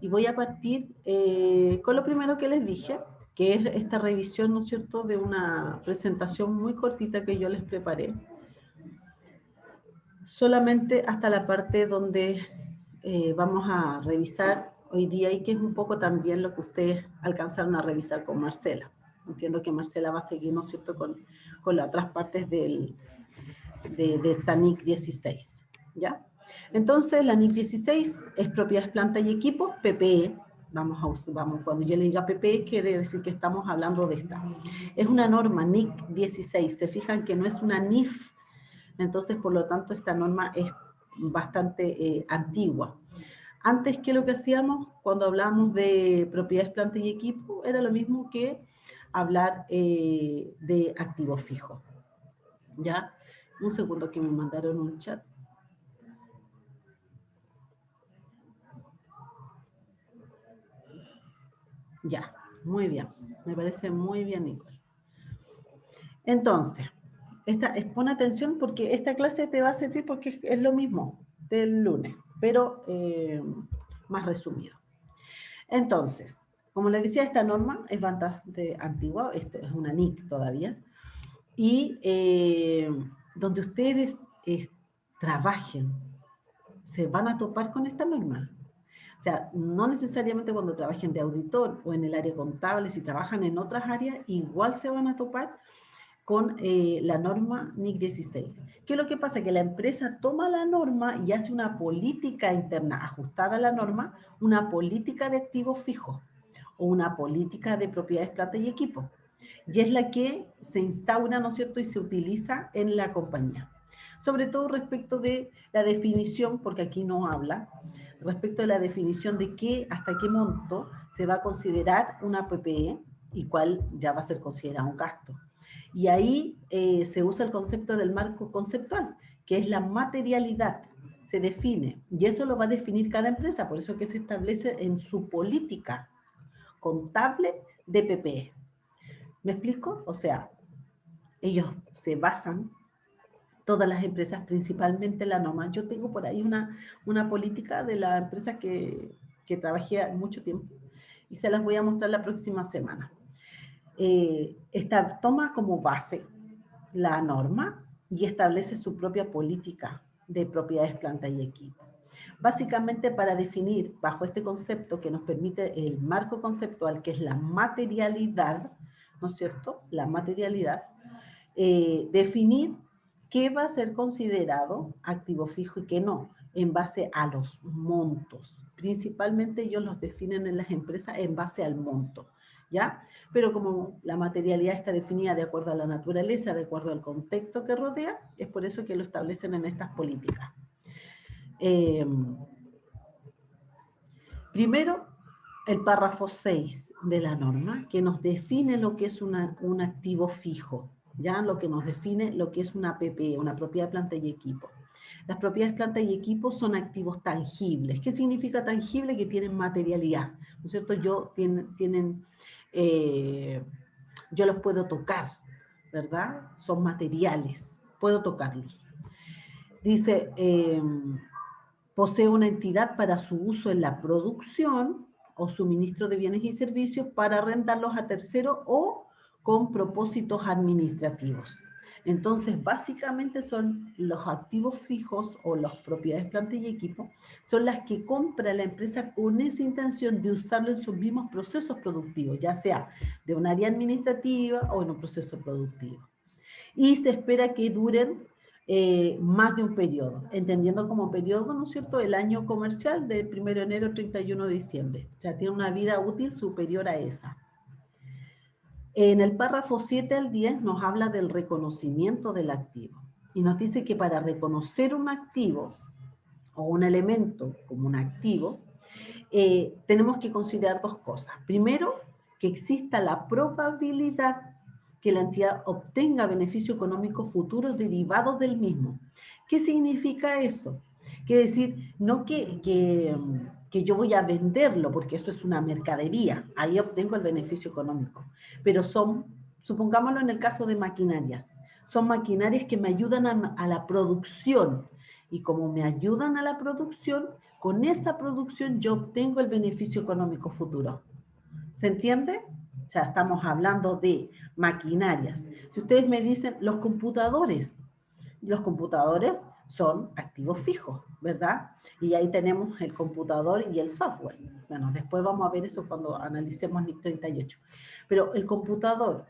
y voy a partir con lo primero que les dije, que es esta revisión, ¿no es cierto?, de una presentación muy cortita que yo les preparé, solamente hasta la parte donde vamos a revisar hoy día y que es un poco también lo que ustedes alcanzaron a revisar con Marcela. Entiendo que Marcela va a seguir, ¿no es cierto?, con las otras partes de esta NIC 16, ¿ya? Entonces, la NIC 16 es propiedades, planta y equipos, PPE. Cuando yo le diga PPE, quiere decir que estamos hablando de esta. Es una norma NIC 16. Se fijan que no es una NIF. Entonces, por lo tanto, esta norma es bastante antigua. Antes, ¿qué es lo que hacíamos cuando hablábamos de propiedades, planta y equipo? Era lo mismo que hablar de activos fijos, ¿ya? Un segundo que me mandaron un chat. Ya, muy bien. Me parece muy bien, Nicole. Entonces, pon atención porque esta clase te va a servir porque es lo mismo del lunes, pero más resumido. Entonces, como les decía, esta norma es bastante antigua, esto es una NIC todavía, y donde ustedes trabajen, se van a topar con esta norma. O sea, no necesariamente cuando trabajen de auditor o en el área contable, si trabajan en otras áreas, igual se van a topar con la norma NIC 16. ¿Qué es lo que pasa? Que la empresa toma la norma y hace una política interna ajustada a la norma, una política de activos fijos o una política de propiedades, planta y equipo. Y es la que se instaura, ¿no es cierto?, y se utiliza en la compañía. Sobre todo respecto de la definición, porque aquí no habla, respecto de la definición de hasta qué monto se va a considerar una PPE y cuál ya va a ser considerado un gasto. Y ahí se usa el concepto del marco conceptual, que es la materialidad. Se define, y eso lo va a definir cada empresa, por eso que se establece en su política contable de PPE. ¿Me explico? O sea, ellos se basan, todas las empresas, principalmente la norma. Yo tengo por ahí una política de la empresa que trabajé mucho tiempo y se las voy a mostrar la próxima semana. Esta toma como base la norma y establece su propia política de propiedades, planta y equipo. Básicamente para definir bajo este concepto que nos permite el marco conceptual, que es la materialidad, ¿no es cierto? La materialidad, definir qué va a ser considerado activo fijo y qué no, en base a los montos. Principalmente ellos los definen en las empresas en base al monto, ¿ya? Pero como la materialidad está definida de acuerdo a la naturaleza, de acuerdo al contexto que rodea, es por eso que lo establecen en estas políticas. Primero, el párrafo 6 de la norma, que nos define lo que es un activo fijo, ¿ya? Lo que nos define lo que es una PPE, una propiedad, planta y equipo. Las propiedades, planta y equipo son activos tangibles. ¿Qué significa tangible? Que tienen materialidad, ¿no es cierto? Yo los puedo tocar, ¿verdad? Son materiales, puedo tocarlos. Dice, posee una entidad para su uso en la producción o suministro de bienes y servicios para arrendarlos a terceros o con propósitos administrativos. Entonces, básicamente son los activos fijos o las propiedades, planta y equipo, son las que compra la empresa con esa intención de usarlo en sus mismos procesos productivos, ya sea de un área administrativa o en un proceso productivo. Y se espera que duren más de un periodo, entendiendo como periodo, ¿no es cierto?, el año comercial del 1 de enero al 31 de diciembre. O sea, tiene una vida útil superior a esa. En el párrafo 7 al 10 nos habla del reconocimiento del activo. Y nos dice que para reconocer un activo o un elemento como un activo, tenemos que considerar dos cosas. Primero, que exista la probabilidad que la entidad obtenga beneficio económico futuro derivados del mismo. ¿Qué significa eso? Quiere decir, no que yo voy a venderlo, porque eso es una mercadería, ahí obtengo el beneficio económico, pero supongámoslo en el caso de maquinarias, son maquinarias que me ayudan a la producción, y como me ayudan a la producción, con esa producción yo obtengo el beneficio económico futuro. ¿Se entiende? O sea, estamos hablando de maquinarias. Si ustedes me dicen los computadores son activos fijos, ¿verdad? Y ahí tenemos el computador y el software. Bueno, después vamos a ver eso cuando analicemos NIC 38. Pero el computador,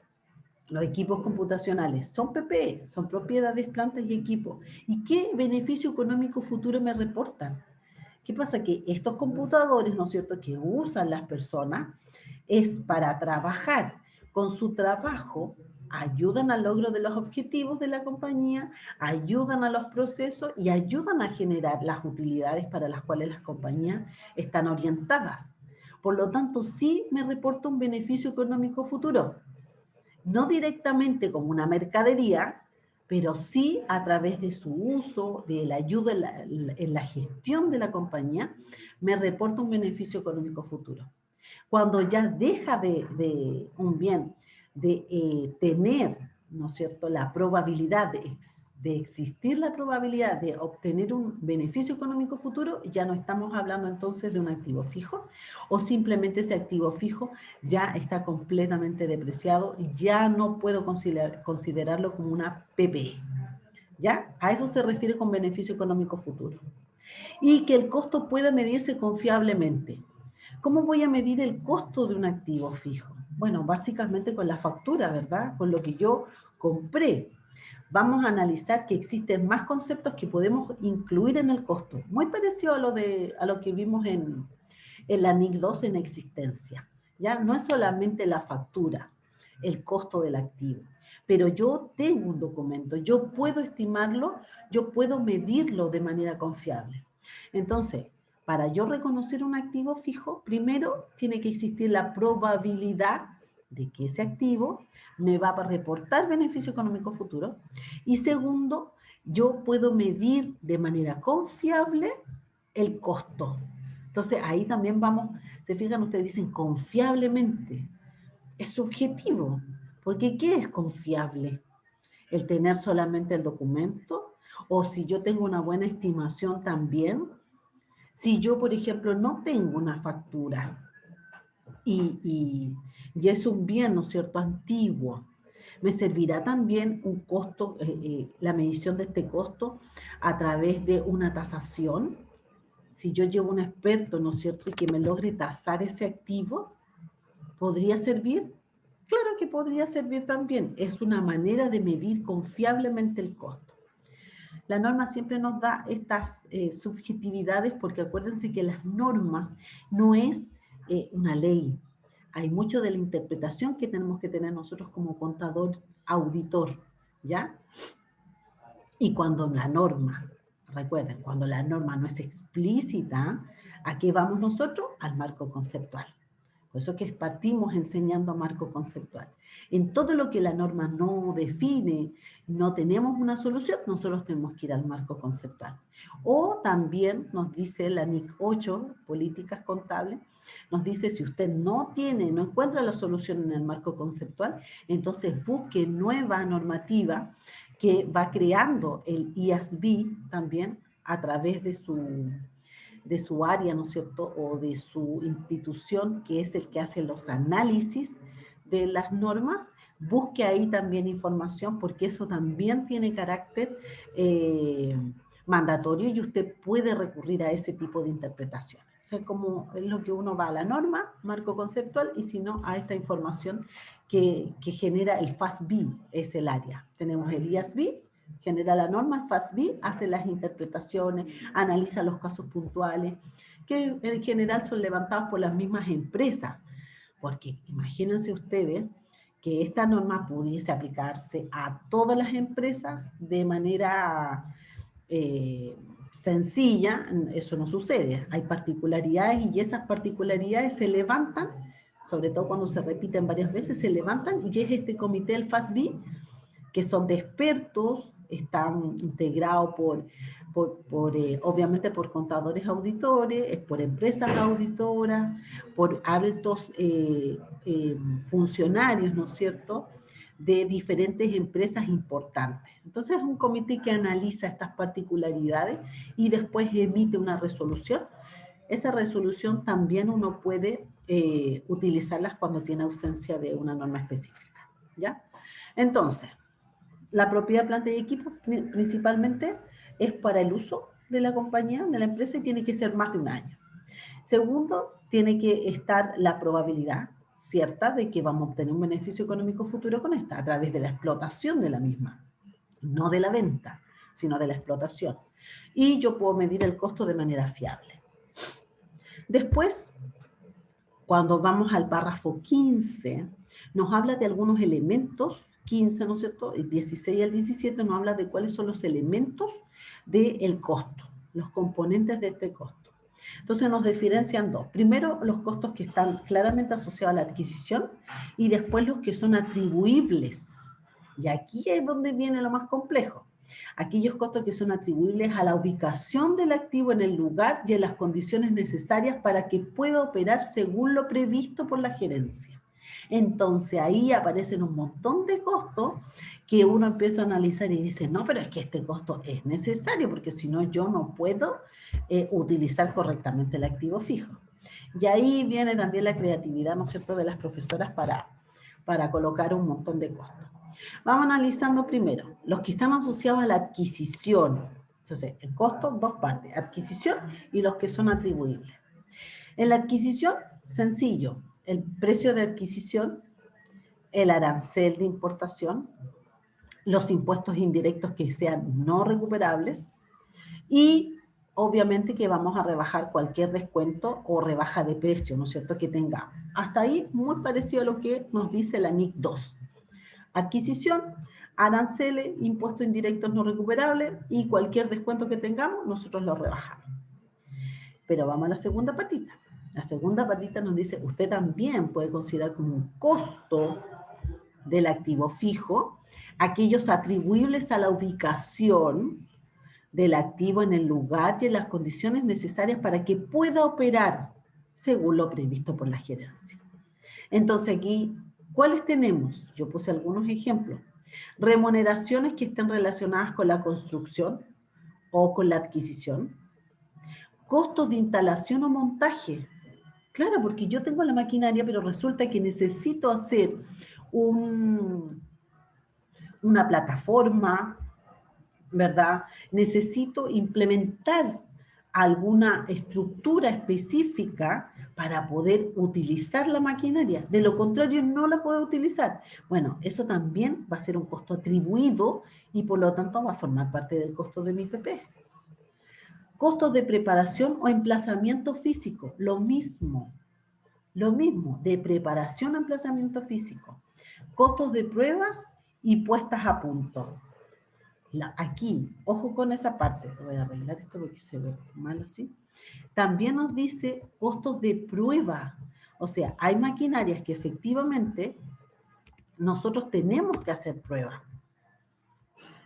los equipos computacionales, son PPE, son propiedades, plantas y equipos. ¿Y qué beneficio económico futuro me reportan? ¿Qué pasa? Que estos computadores, ¿no es cierto?, que usan las personas, es para trabajar. Con su trabajo ayudan al logro de los objetivos de la compañía, ayudan a los procesos y ayudan a generar las utilidades para las cuales las compañías están orientadas. Por lo tanto, sí me reporta un beneficio económico futuro. No directamente como una mercadería, pero sí a través de su uso, de la ayuda en la gestión de la compañía, me reporta un beneficio económico futuro. Cuando ya deja de un bien de tener, ¿no es cierto?, la probabilidad de existir la probabilidad de obtener un beneficio económico futuro, ya no estamos hablando entonces de un activo fijo, o simplemente ese activo fijo ya está completamente depreciado y ya no puedo considerarlo como una PPE. ¿Ya? A eso se refiere con beneficio económico futuro. Y que el costo pueda medirse confiablemente. ¿Cómo voy a medir el costo de un activo fijo? Bueno, básicamente con la factura, ¿verdad? Con lo que yo compré. Vamos a analizar que existen más conceptos que podemos incluir en el costo, muy parecido a lo que vimos en la NIC 2 en existencia. ¿Ya? No es solamente la factura, el costo del activo, pero yo tengo un documento, yo puedo estimarlo, yo puedo medirlo de manera confiable. Entonces, para yo reconocer un activo fijo, primero tiene que existir la probabilidad de que ese activo me va a reportar beneficio económico futuro. Y segundo, yo puedo medir de manera confiable el costo. Entonces, ahí también vamos, se fijan ustedes, dicen confiablemente. Es subjetivo, porque ¿qué es confiable? ¿El tener solamente el documento? ¿O si yo tengo una buena estimación también? Si yo, por ejemplo, no tengo una factura y es un bien, ¿no es cierto?, antiguo, ¿me servirá también un costo, la medición de este costo a través de una tasación? Si yo llevo un experto, ¿no es cierto?, y que me logre tasar ese activo, ¿podría servir? Claro que podría servir también. Es una manera de medir confiablemente el costo. La norma siempre nos da estas subjetividades porque acuérdense que las normas no es una ley. Hay mucho de la interpretación que tenemos que tener nosotros como contador auditor, ¿ya? Y cuando la norma, recuerden, cuando la norma no es explícita, ¿a qué vamos nosotros? Al marco conceptual. Por eso que partimos enseñando marco conceptual. En todo lo que la norma no define, no tenemos una solución, nosotros tenemos que ir al marco conceptual. O también nos dice la NIC 8, Políticas Contables, nos dice si usted no encuentra la solución en el marco conceptual, entonces busque nueva normativa que va creando el IASB también a través de su área, ¿no es cierto?, o de su institución, que es el que hace los análisis de las normas, busque ahí también información, porque eso también tiene carácter mandatorio y usted puede recurrir a ese tipo de interpretación. O sea, como es lo que uno va a la norma, marco conceptual, y si no, a esta información que genera el FASB, es el área. Tenemos el IASB, genera la norma, el FASB hace las interpretaciones, analiza los casos puntuales, que en general son levantados por las mismas empresas, porque imagínense ustedes que esta norma pudiese aplicarse a todas las empresas de manera sencilla, eso no sucede, hay particularidades y esas particularidades se levantan, sobre todo cuando se repiten varias veces, se levantan y es este comité, el FASB, que son de expertos, están integrados obviamente por contadores auditores, por empresas auditoras, por altos funcionarios, ¿no es cierto?, de diferentes empresas importantes. Entonces es un comité que analiza estas particularidades y después emite una resolución esa resolución también uno puede utilizarlas cuando tiene ausencia de una norma específica, ¿ya? Entonces, la propiedad, planta y equipo principalmente es para el uso de la compañía, de la empresa, y tiene que ser más de un año. Segundo, tiene que estar la probabilidad cierta de que vamos a obtener un beneficio económico futuro con esta, a través de la explotación de la misma, no de la venta, sino de la explotación. Y yo puedo medir el costo de manera fiable. Después, cuando vamos al párrafo 15, nos habla de algunos elementos, 15, ¿no es cierto? El 16 al 17 nos habla de cuáles son los elementos del costo, los componentes de este costo. Entonces nos diferencian dos. Primero, los costos que están claramente asociados a la adquisición y después los que son atribuibles. Y aquí es donde viene lo más complejo. Aquellos costos que son atribuibles a la ubicación del activo en el lugar y en las condiciones necesarias para que pueda operar según lo previsto por la gerencia. Entonces ahí aparecen un montón de costos que uno empieza a analizar y dice, no, pero es que este costo es necesario porque si no yo no puedo utilizar correctamente el activo fijo. Y ahí viene también la creatividad, ¿no es cierto?, de las profesoras para colocar un montón de costos. Vamos analizando primero los que están asociados a la adquisición. Entonces, el costo, dos partes, adquisición y los que son atribuibles. En la adquisición, sencillo, el precio de adquisición, el arancel de importación, los impuestos indirectos que sean no recuperables y obviamente que vamos a rebajar cualquier descuento o rebaja de precio, ¿no es cierto?, que tengamos. Hasta ahí muy parecido a lo que nos dice la NIC 2. Adquisición, aranceles, impuestos indirectos no recuperables y cualquier descuento que tengamos, nosotros lo rebajamos. Pero vamos a la segunda patita. La segunda patita nos dice, usted también puede considerar como un costo del activo fijo aquellos atribuibles a la ubicación del activo en el lugar y en las condiciones necesarias para que pueda operar según lo previsto por la gerencia. Entonces aquí, ¿cuáles tenemos? Yo puse algunos ejemplos. Remuneraciones que estén relacionadas con la construcción o con la adquisición. Costos de instalación o montaje. Claro, porque yo tengo la maquinaria, pero resulta que necesito hacer una plataforma, ¿verdad? Necesito implementar alguna estructura específica para poder utilizar la maquinaria. De lo contrario, no la puedo utilizar. Bueno, eso también va a ser un costo atribuido y por lo tanto va a formar parte del costo de mi PP. Costos de preparación o emplazamiento físico, lo mismo, de preparación a emplazamiento físico. Costos de pruebas y puestas a punto. Aquí, ojo con esa parte, voy a arreglar esto porque se ve mal así. También nos dice costos de prueba, o sea, hay maquinarias que efectivamente nosotros tenemos que hacer pruebas.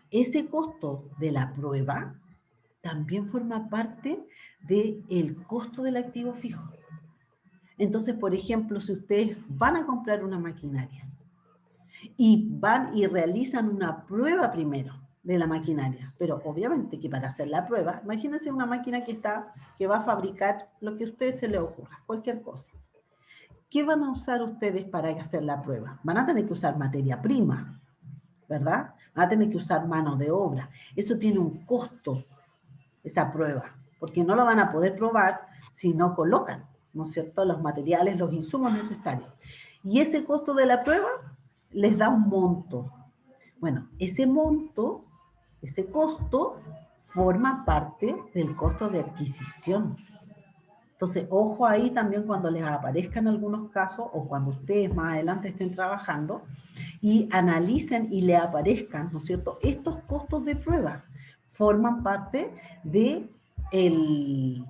Ese costo de la prueba también forma parte del costo del activo fijo. Entonces, por ejemplo, si ustedes van a comprar una maquinaria y van y realizan una prueba primero de la maquinaria, pero obviamente que para hacer la prueba, imagínense una máquina que va a fabricar lo que a ustedes se les ocurra, cualquier cosa. ¿Qué van a usar ustedes para hacer la prueba? Van a tener que usar materia prima, ¿verdad? Van a tener que usar mano de obra. Eso tiene un costo, esa prueba, porque no lo van a poder probar si no colocan, ¿no es cierto?, los materiales, los insumos necesarios. Y ese costo de la prueba les da un monto. Bueno, ese monto, ese costo, forma parte del costo de adquisición. Entonces, ojo ahí también cuando les aparezcan algunos casos o cuando ustedes más adelante estén trabajando y analicen y le aparezcan, ¿no es cierto?, estos costos de prueba forman parte de el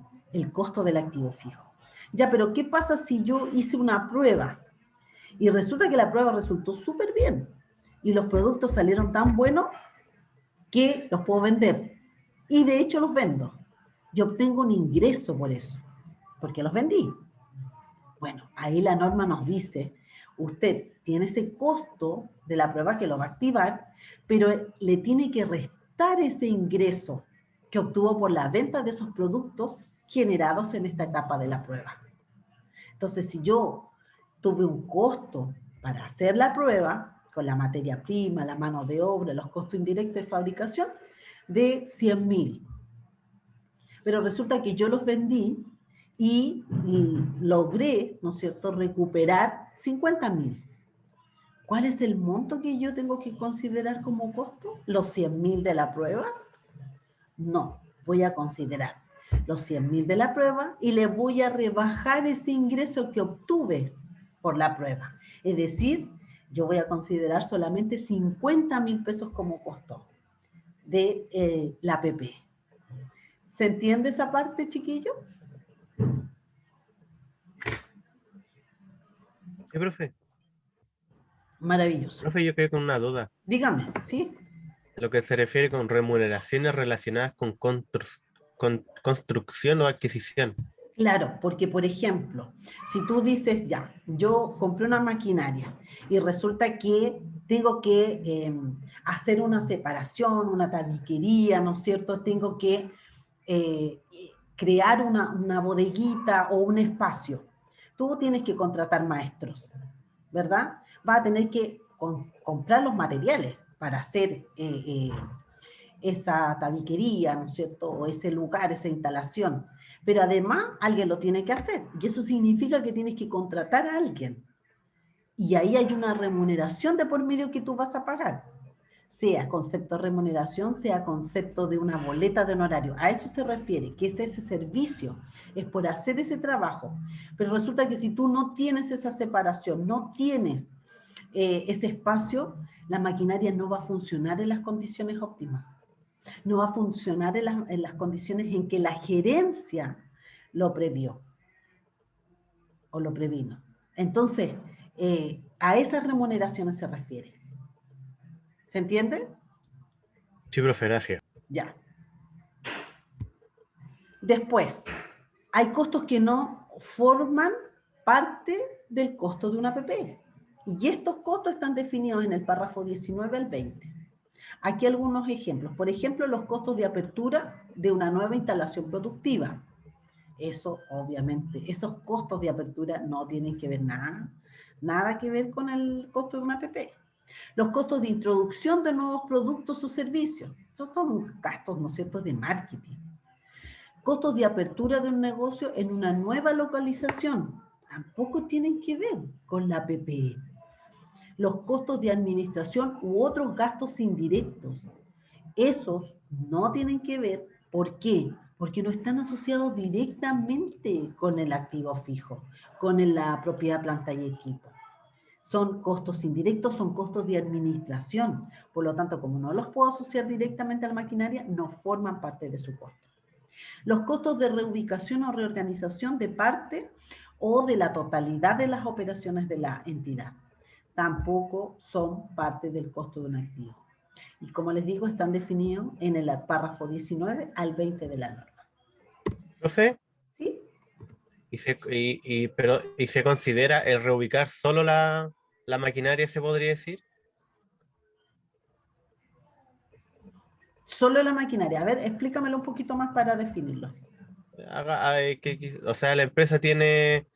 costo del activo fijo. Ya, pero ¿qué pasa si yo hice una prueba y resulta que la prueba resultó súper bien y los productos salieron tan buenos que los puedo vender? Y de hecho los vendo. Yo obtengo un ingreso por eso, porque los vendí. Bueno, ahí la norma nos dice, usted tiene ese costo de la prueba que lo va a activar, pero le tiene que restar ese ingreso que obtuvo por la venta de esos productos generados en esta etapa de la prueba. Entonces, si yo tuve un costo para hacer la prueba, con la materia prima, la mano de obra, los costos indirectos de fabricación, de 100.000. Pero resulta que yo los vendí y logré, ¿no es cierto?, recuperar 50.000. ¿Cuál es el monto que yo tengo que considerar como costo? ¿Los 100.000 de la prueba? No, voy a considerar los 100.000 de la prueba y le voy a rebajar ese ingreso que obtuve por la prueba. Es decir, yo voy a considerar solamente 50.000 pesos como costo de la PP. ¿Se entiende esa parte, chiquillo? Sí, profe. Maravilloso. Profe, yo quedé con una duda. Dígame, ¿sí? Lo que se refiere con remuneraciones relacionadas con construcción o adquisición. Claro, porque por ejemplo, si tú dices, ya, yo compré una maquinaria y resulta que tengo que hacer una separación, una tabiquería, ¿no es cierto? Tengo que eh, crear una bodeguita o un espacio. Tú tienes que contratar maestros, ¿verdad? Vas a tener que comprar los materiales para hacer esa tabiquería, ¿no es cierto? O ese lugar, esa instalación. Pero además alguien lo tiene que hacer. Y eso significa que tienes que contratar a alguien. Y ahí hay una remuneración de por medio que tú vas a pagar. Sea concepto de remuneración, sea concepto de una boleta de honorario. A eso se refiere, que es ese servicio, es por hacer ese trabajo. Pero resulta que si tú no tienes esa separación, no tienes ese espacio, la maquinaria no va a funcionar en las condiciones óptimas. No va a funcionar en las condiciones en que la gerencia lo previó o lo previno. Entonces, a esas remuneraciones se refiere. ¿Se entiende? Sí, profe, gracias. Ya. Después, hay costos que no forman parte del costo de una APP. Y estos costos están definidos en el párrafo 19 al 20. Aquí algunos ejemplos. Por ejemplo, los costos de apertura de una nueva instalación productiva. Eso, obviamente, esos costos de apertura no tienen que ver nada que ver con el costo de una APP. Los costos de introducción de nuevos productos o servicios. Esos son gastos, ¿no es cierto?, de marketing. Costos de apertura de un negocio en una nueva localización. Tampoco tienen que ver con la APP. Los costos de administración u otros gastos indirectos. Esos no tienen que ver. ¿Por qué? Porque no están asociados directamente con el activo fijo, con la propiedad, planta y equipo. Son costos indirectos, son costos de administración. Por lo tanto, como no los puedo asociar directamente a la maquinaria, no forman parte de su costo. Los costos de reubicación o reorganización de parte o de la totalidad de las operaciones de la entidad tampoco son parte del costo de un activo. Y como les digo, están definidos en el párrafo 19 al 20 de la norma. Profe, ¿Sí? ¿y se considera el reubicar solo la maquinaria, se podría decir? Solo la maquinaria. A ver, explícamelo un poquito más para definirlo. O sea, la empresa tiene,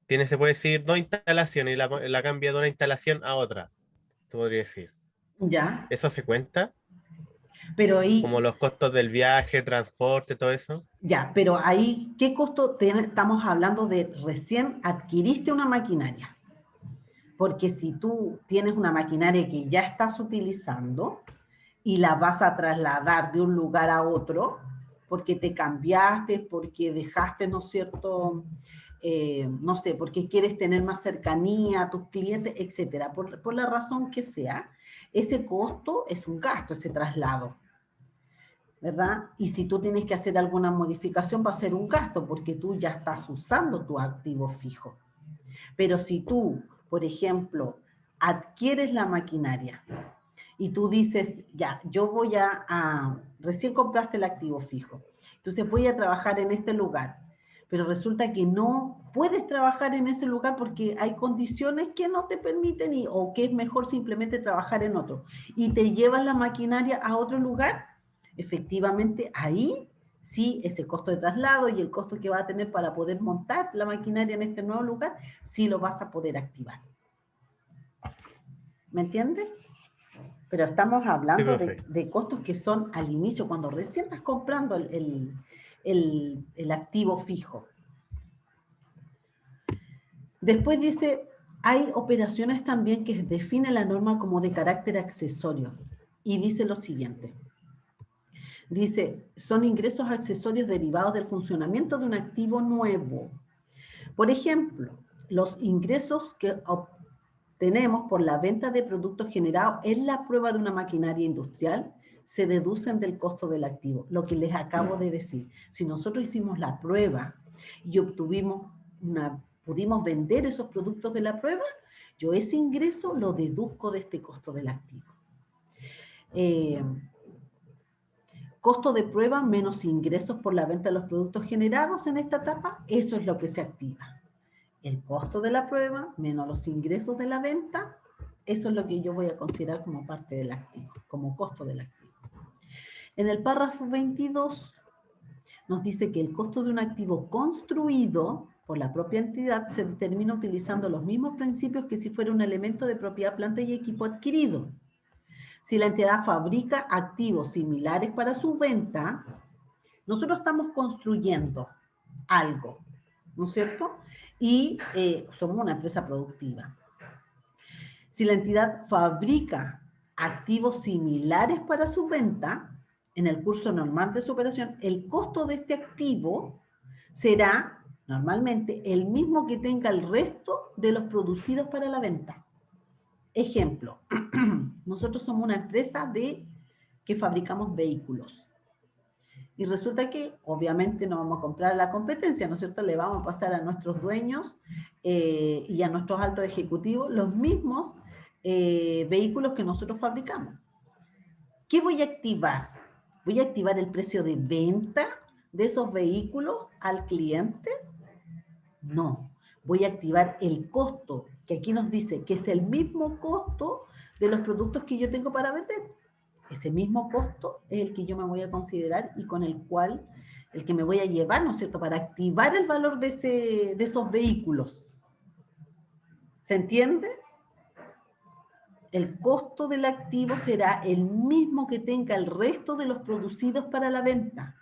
se puede decir, dos instalaciones y la cambia de una instalación a otra, se podría decir. Ya, ¿Eso se cuenta? pero ahí, Como los costos del viaje, transporte, todo eso. ya, pero ahí, ¿qué costo estamos hablando de recién adquiriste una maquinaria? Porque si tú tienes una maquinaria que ya estás utilizando y la vas a trasladar de un lugar a otro, porque te cambiaste, porque dejaste, ¿no es cierto?, no sé, porque quieres tener más cercanía a tus clientes, etcétera, por la razón que sea, ese costo es un gasto, ese traslado, ¿verdad? Y si tú tienes que hacer alguna modificación, va a ser un gasto, porque tú ya estás usando tu activo fijo. Pero si tú, por ejemplo, adquieres la maquinaria y tú dices, ya, yo voy recién compraste el activo fijo, entonces voy a trabajar en este lugar, pero resulta que no puedes trabajar en ese lugar porque hay condiciones que no te permiten o que es mejor simplemente trabajar en otro, y te llevas la maquinaria a otro lugar, efectivamente ahí sí, ese costo de traslado y el costo que va a tener para poder montar la maquinaria en este nuevo lugar, sí lo vas a poder activar. ¿Me entiendes? Pero estamos Sí, hablando profe. de costos que son al inicio, cuando recién estás comprando el activo fijo. Después dice, hay operaciones también que define la norma como de carácter accesorio. Y dice lo siguiente. Dice, son ingresos accesorios derivados del funcionamiento de un activo nuevo. Por ejemplo, los ingresos que obtenemos por la venta de productos generados en la prueba de una maquinaria industrial se deducen del costo del activo, lo que les acabo de decir. Si nosotros hicimos la prueba y pudimos vender esos productos de la prueba, yo ese ingreso lo deduzco de este costo del activo. Costo de prueba menos ingresos por la venta de los productos generados en esta etapa, eso es lo que se activa. El costo de la prueba menos los ingresos de la venta, eso es lo que yo voy a considerar como parte del activo, como costo del activo. En el párrafo 22 nos dice que el costo de un activo construido por la propia entidad se determina utilizando los mismos principios que si fuera un elemento de propiedad, planta y equipo adquirido. Si la entidad fabrica activos similares para su venta, nosotros estamos construyendo algo, ¿no es cierto? Y somos una empresa productiva. Si la entidad fabrica activos similares para su venta, en el curso normal de su operación, el costo de este activo será normalmente el mismo que tenga el resto de los producidos para la venta. Ejemplo, nosotros somos una empresa que fabricamos vehículos. Y resulta que, obviamente, no vamos a comprar a la competencia, ¿no es cierto? Le vamos a pasar a nuestros dueños y a nuestros altos ejecutivos los mismos vehículos que nosotros fabricamos. ¿Qué voy a activar? ¿Voy a activar el precio de venta de esos vehículos al cliente? No. Voy a activar el costo, que aquí nos dice que es el mismo costo de los productos que yo tengo para vender. Ese mismo costo es el que yo me voy a considerar y con el que me voy a llevar, ¿no es cierto?, para activar el valor de esos vehículos. ¿Se entiende? El costo del activo será el mismo que tenga el resto de los producidos para la venta.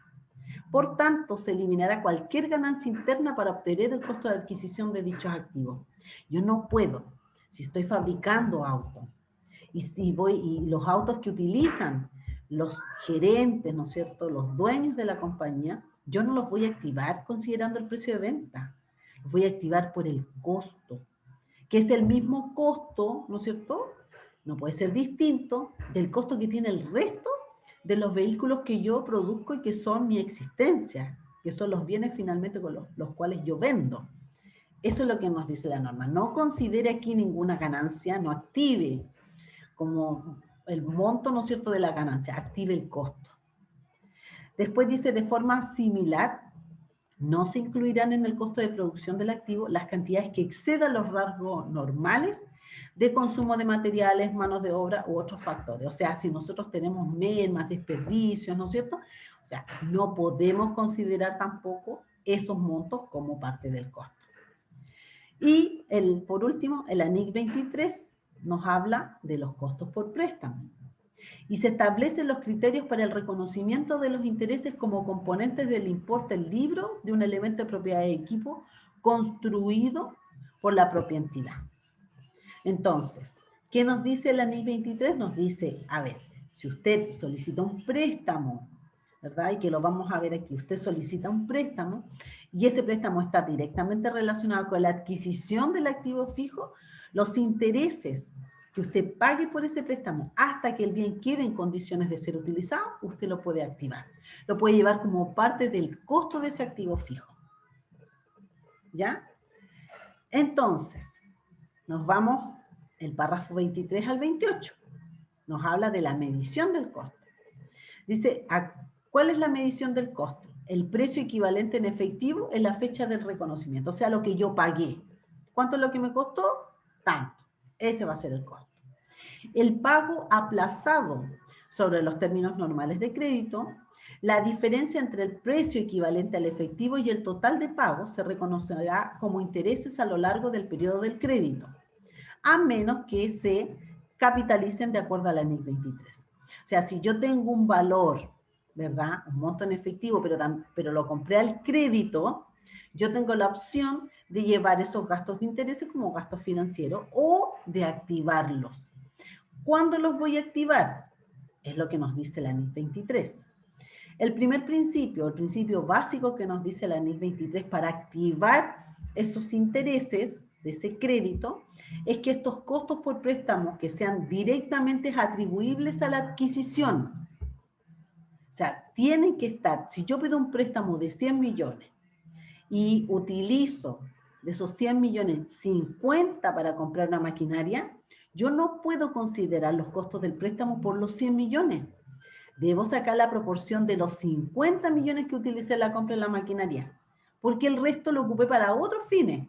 Por tanto, se eliminará cualquier ganancia interna para obtener el costo de adquisición de dichos activos. Yo no puedo, si estoy fabricando autos, y los autos que utilizan los gerentes, ¿no es cierto?, los dueños de la compañía, yo no los voy a activar considerando el precio de venta. Los voy a activar por el costo, que es el mismo costo, ¿no es cierto?, no puede ser distinto del costo que tiene el resto de los vehículos que yo produzco y que son mi existencia, que son los bienes finalmente con los cuales yo vendo. Eso es lo que nos dice la norma. No considere aquí ninguna ganancia, no active como el monto, ¿no es cierto?, de la ganancia, active el costo. Después dice, de forma similar, no se incluirán en el costo de producción del activo las cantidades que excedan los rasgos normales de consumo de materiales, manos de obra u otros factores. O sea, si nosotros tenemos mermas, desperdicios, ¿no es cierto? O sea, no podemos considerar tampoco esos montos como parte del costo. Y por último, el ANIC 23 nos habla de los costos por préstamo. Y se establecen los criterios para el reconocimiento de los intereses como componentes del importe del libro de un elemento de propiedad de equipo construido por la propia entidad. Entonces, ¿qué nos dice la NIC 23? Nos dice, a ver, si usted solicita un préstamo, ¿verdad? Y que lo vamos a ver aquí, usted solicita un préstamo y ese préstamo está directamente relacionado con la adquisición del activo fijo, los intereses que usted pague por ese préstamo hasta que el bien quede en condiciones de ser utilizado, usted lo puede activar. Lo puede llevar como parte del costo de ese activo fijo. ¿Ya? Entonces, nos vamos el párrafo 23 al 28. Nos habla de la medición del costo. Dice, ¿cuál es la medición del costo? El precio equivalente en efectivo en la fecha del reconocimiento, o sea, lo que yo pagué. ¿Cuánto es lo que me costó? Tanto. Ese va a ser el costo. El pago aplazado sobre los términos normales de crédito, la diferencia entre el precio equivalente al efectivo y el total de pago se reconocerá como intereses a lo largo del periodo del crédito, a menos que se capitalicen de acuerdo a la NIC 23. O sea, si yo tengo un valor, ¿verdad? Un monto en efectivo, pero lo compré al crédito, yo tengo la opción de llevar esos gastos de intereses como gastos financieros o de activarlos. ¿Cuándo los voy a activar? Es lo que nos dice la NIC 23. El primer principio, el principio básico que nos dice la NIC 23 para activar esos intereses de ese crédito, es que estos costos por préstamo que sean directamente atribuibles a la adquisición, o sea, tienen que estar, si yo pido un préstamo de 100 millones y utilizo de esos 100 millones 50 para comprar una maquinaria, yo no puedo considerar los costos del préstamo por los 100 millones. Debo sacar la proporción de los 50 millones que utilicé en la compra de la maquinaria, porque el resto lo ocupé para otros fines.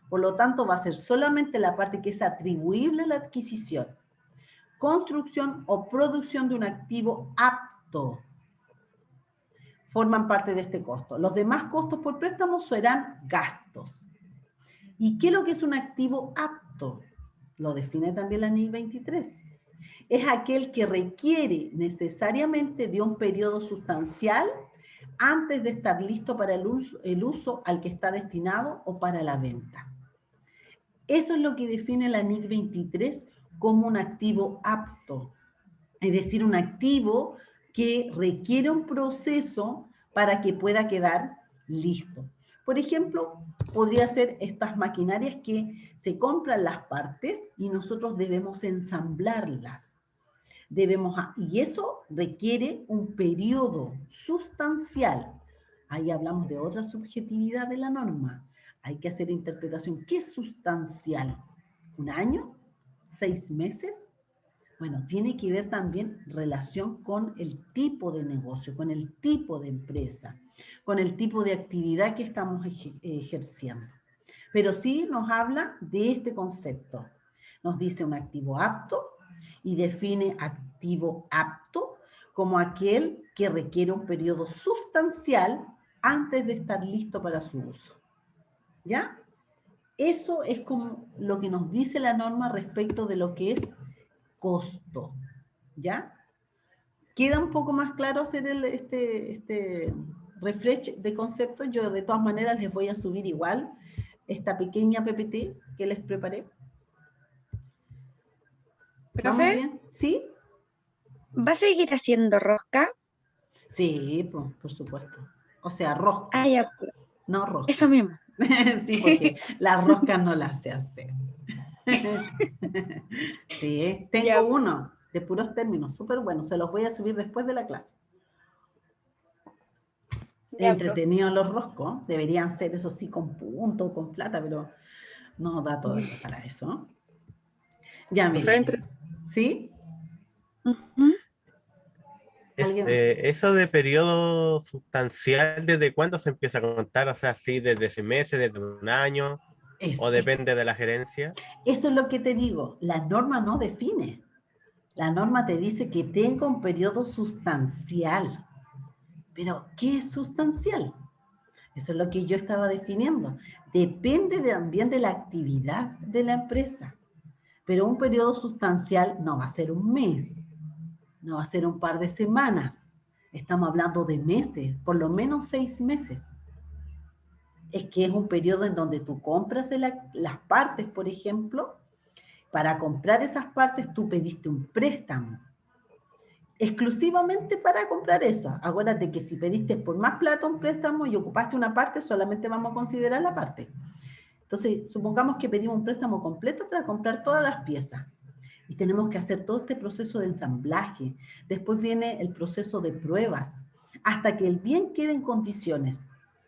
Por lo tanto, va a ser solamente la parte que es atribuible a la adquisición, construcción o producción de un activo apto. Forman parte de este costo. Los demás costos por préstamo serán gastos. ¿Y qué es lo que es un activo apto? Lo define también la NIC 23. Es aquel que requiere necesariamente de un periodo sustancial antes de estar listo para el uso al que está destinado o para la venta. Eso es lo que define la NIC 23 como un activo apto, es decir, un activo que requiere un proceso para que pueda quedar listo. Por ejemplo, podría ser estas maquinarias que se compran las partes y nosotros debemos ensamblarlas. Y eso requiere un periodo sustancial. Ahí hablamos de otra subjetividad de la norma. Hay que hacer interpretación. ¿Qué es sustancial? ¿Un año? ¿6 meses? Bueno, tiene que ver también relación con el tipo de negocio, con el tipo de empresa, con el tipo de actividad que estamos ejerciendo. Pero sí nos habla de este concepto. Nos dice un activo apto y define activo apto como aquel que requiere un periodo sustancial antes de estar listo para su uso. ¿Ya? Eso es como lo que nos dice la norma respecto de lo que es costo. ¿Ya? ¿Queda un poco más claro hacer este refresh de conceptos? Yo de todas maneras les voy a subir igual esta pequeña PPT que les preparé. ¿Vamos Profe, bien? ¿Sí? ¿va a seguir haciendo rosca? Sí, por supuesto. O sea, rosca, Ah, ya, no rosca. eso mismo. Sí, porque las roscas no las sé hacer. Sí, tengo Ya, uno de puros términos, súper bueno. Se los voy a subir después de la clase. ya, profe. Entretenidos los roscos, deberían ser eso sí con punto, con plata, pero no da todavía para eso. Ya, Profe, mire. ¿Sí? Ujú. ¿Alguien? Eso de periodo sustancial, ¿desde cuándo se empieza a contar? O sea, sí, desde 6 meses, desde un año, o depende de la gerencia. Eso es lo que te digo, la norma no define. La norma te dice que tenga un periodo sustancial. Pero, ¿qué es sustancial? Eso es lo que yo estaba definiendo. Depende también de la actividad de la empresa. Pero un periodo sustancial no va a ser un mes, no va a ser un par de semanas. Estamos hablando de meses, por lo menos 6 meses. Es que es un periodo en donde tú compras las partes, por ejemplo. Para comprar esas partes tú pediste un préstamo. Exclusivamente para comprar eso. Acuérdate que si pediste por más plata un préstamo y ocupaste una parte, solamente vamos a considerar la parte. Entonces, supongamos que pedimos un préstamo completo para comprar todas las piezas. Y tenemos que hacer todo este proceso de ensamblaje. Después viene el proceso de pruebas, hasta que el bien quede en condiciones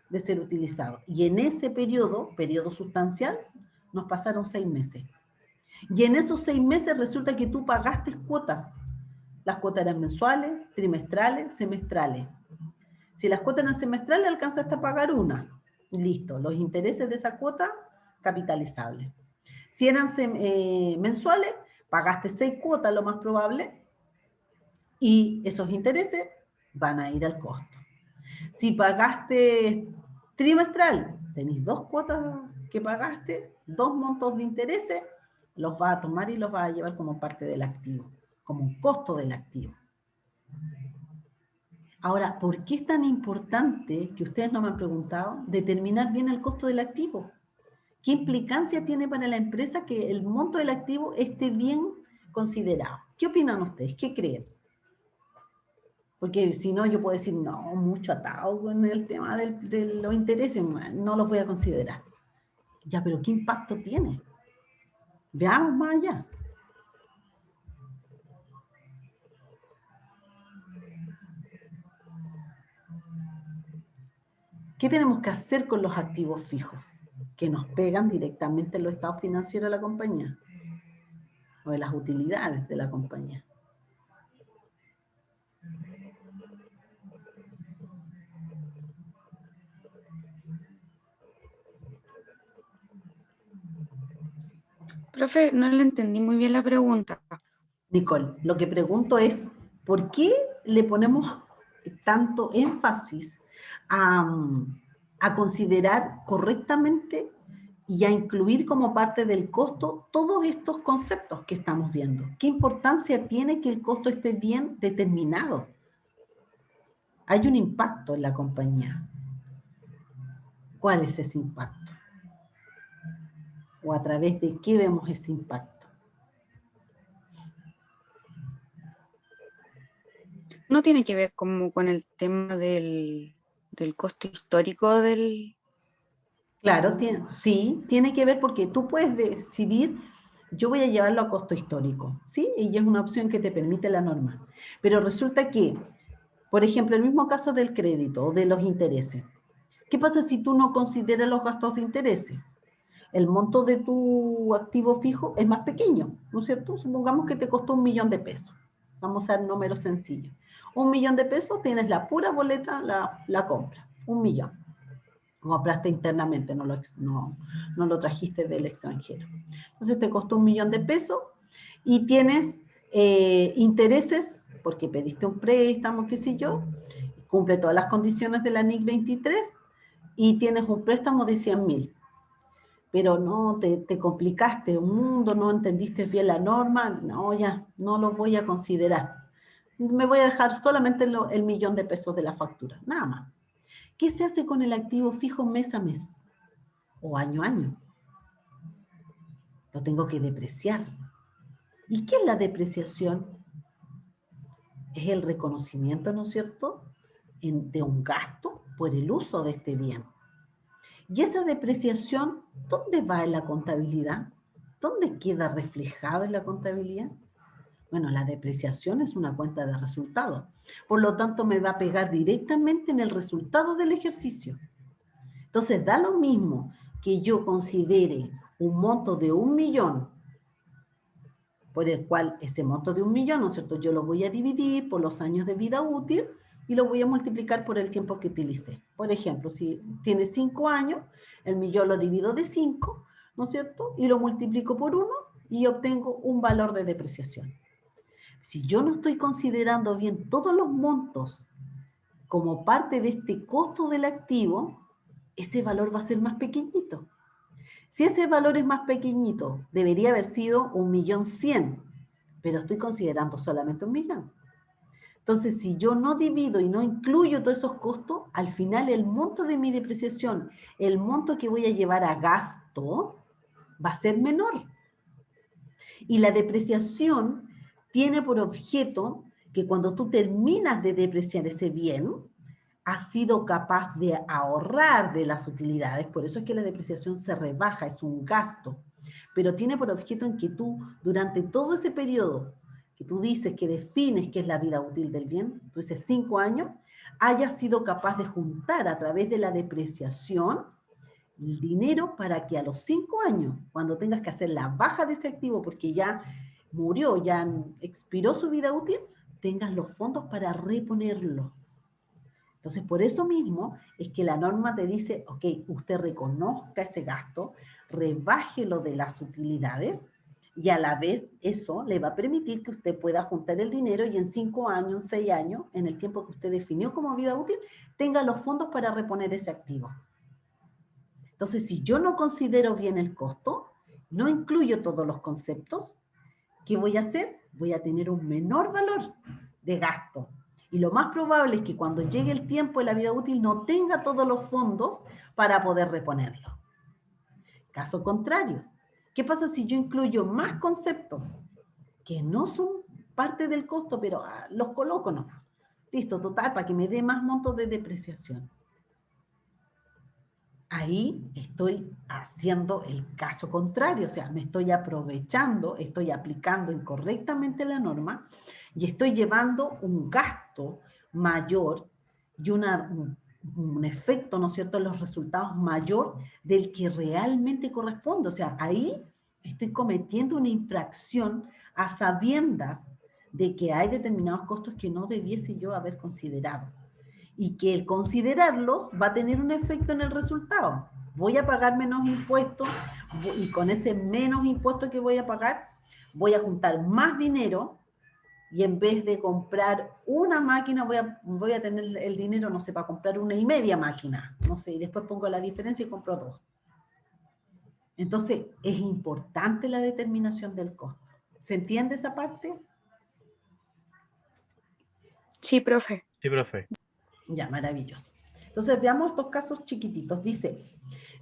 de ser utilizado. Y en ese periodo sustancial, nos pasaron 6 meses. Y en esos 6 meses resulta que tú pagaste cuotas. Las cuotas eran mensuales, trimestrales, semestrales. Si las cuotas eran semestrales, alcanzaste a pagar una. Listo, los intereses de esa cuota, capitalizables. Si eran mensuales, pagaste 6 cuotas, lo más probable, Y esos intereses van a ir al costo. Si pagaste trimestral, tenéis 2 cuotas que pagaste, 2 montos de intereses, los vas a tomar y los vas a llevar como parte del activo, como un costo del activo. Ahora, ¿por qué es tan importante, que ustedes no me han preguntado, determinar bien el costo del activo? ¿Qué implicancia tiene para la empresa que el monto del activo esté bien considerado? ¿Qué opinan ustedes? ¿Qué creen? Porque si no, yo puedo decir, no, mucho atado con el tema de los intereses, no los voy a considerar. Ya, pero ¿qué impacto tiene? Veamos más allá. ¿Qué tenemos que hacer con los activos fijos que nos pegan directamente en los estados financieros de la compañía o de las utilidades de la compañía? Profe, no le entendí muy bien la pregunta. Nicole, lo que pregunto es, ¿por qué le ponemos tanto énfasis a considerar correctamente y a incluir como parte del costo todos estos conceptos que estamos viendo? ¿Qué importancia tiene que el costo esté bien determinado? Hay un impacto en la compañía. ¿Cuál es ese impacto? ¿O a través de qué vemos ese impacto? ¿No tiene que ver como con el tema del costo histórico del... Claro, sí, tiene que ver porque tú puedes decidir, yo voy a llevarlo a costo histórico, ¿sí? Y es una opción que te permite la norma. Pero resulta que, por ejemplo, el mismo caso del crédito o de los intereses. ¿Qué pasa si tú no consideras los gastos de intereses? El monto de tu activo fijo es más pequeño, ¿no es cierto? Supongamos que te costó 1.000.000 de pesos. Vamos a dar números sencillos. 1.000.000 de pesos, tienes la pura boleta, la compra, 1.000.000. Compraste internamente, no lo trajiste del extranjero. Entonces te costó 1.000.000 de pesos y tienes intereses, porque pediste un préstamo, qué sé yo, cumple todas las condiciones de la NIC 23 y tienes un préstamo de 100.000. Pero no, te complicaste un mundo, no entendiste bien la norma, no, ya, no lo voy a considerar. Me voy a dejar solamente el 1.000.000 de pesos de la factura, nada más. ¿Qué se hace con el activo fijo mes a mes o año a año? Lo tengo que depreciar. ¿Y qué es la depreciación? Es el reconocimiento, ¿no es cierto?, de un gasto por el uso de este bien. Y esa depreciación, ¿dónde va en la contabilidad? ¿Dónde queda reflejado en la contabilidad? Bueno, la depreciación es una cuenta de resultados. Por lo tanto, me va a pegar directamente en el resultado del ejercicio. Entonces, da lo mismo que yo considere un monto de 1.000.000, por el cual ese monto de 1.000.000, ¿no es cierto?, yo lo voy a dividir por los años de vida útil y lo voy a multiplicar por el tiempo que utilicé. Por ejemplo, si tiene 5 años, el 1.000.000 lo divido de 5, ¿no es cierto?, y lo multiplico por 1 y obtengo un valor de depreciación. Si yo no estoy considerando bien todos los montos como parte de este costo del activo, ese valor va a ser más pequeñito. Si ese valor es más pequeñito, debería haber sido 1.100.000, pero estoy considerando solamente 1.000.000. Entonces, si yo no divido y no incluyo todos esos costos, al final el monto de mi depreciación, el monto que voy a llevar a gasto, va a ser menor. Y la depreciación tiene por objeto que cuando tú terminas de depreciar ese bien, has sido capaz de ahorrar de las utilidades, por eso es que la depreciación se rebaja, es un gasto, pero tiene por objeto en que tú, durante todo ese periodo que tú dices que defines qué es la vida útil del bien, tú dices 5 años, hayas sido capaz de juntar a través de la depreciación el dinero para que a los 5 años, cuando tengas que hacer la baja de ese activo porque ya murió, ya expiró su vida útil, tengas los fondos para reponerlo. Entonces, por eso mismo es que la norma te dice, ok, usted reconozca ese gasto, rebájelo de las utilidades Y a la vez eso le va a permitir que usted pueda juntar el dinero y en 5 años, 6 años, en el tiempo que usted definió como vida útil, tenga los fondos para reponer ese activo. Entonces, si yo no considero bien el costo, no incluyo todos los conceptos, ¿qué voy a hacer? Voy a tener un menor valor de gasto. Y lo más probable es que cuando llegue el tiempo de la vida útil no tenga todos los fondos para poder reponerlo. Caso contrario, ¿qué pasa si yo incluyo más conceptos que no son parte del costo, pero los coloco nomás? Listo, total, para que me dé más montos de depreciación. Ahí estoy haciendo el caso contrario, o sea, me estoy aprovechando, estoy aplicando incorrectamente la norma y estoy llevando un gasto mayor y un efecto, ¿no es cierto?, en los resultados mayor del que realmente corresponde. O sea, ahí estoy cometiendo una infracción a sabiendas de que hay determinados costos que no debiese yo haber considerado. Y que el considerarlos va a tener un efecto en el resultado. Voy a pagar menos impuestos y con ese menos impuestos que voy a pagar, voy a juntar más dinero y en vez de comprar una máquina, voy a tener el dinero, no sé, para comprar 1,5 máquinas, no sé, y después pongo la diferencia y compro 2. Entonces, es importante la determinación del costo. ¿Se entiende esa parte? Sí, profe. Sí, profe. Ya, maravilloso. Entonces, veamos estos casos chiquititos. Dice,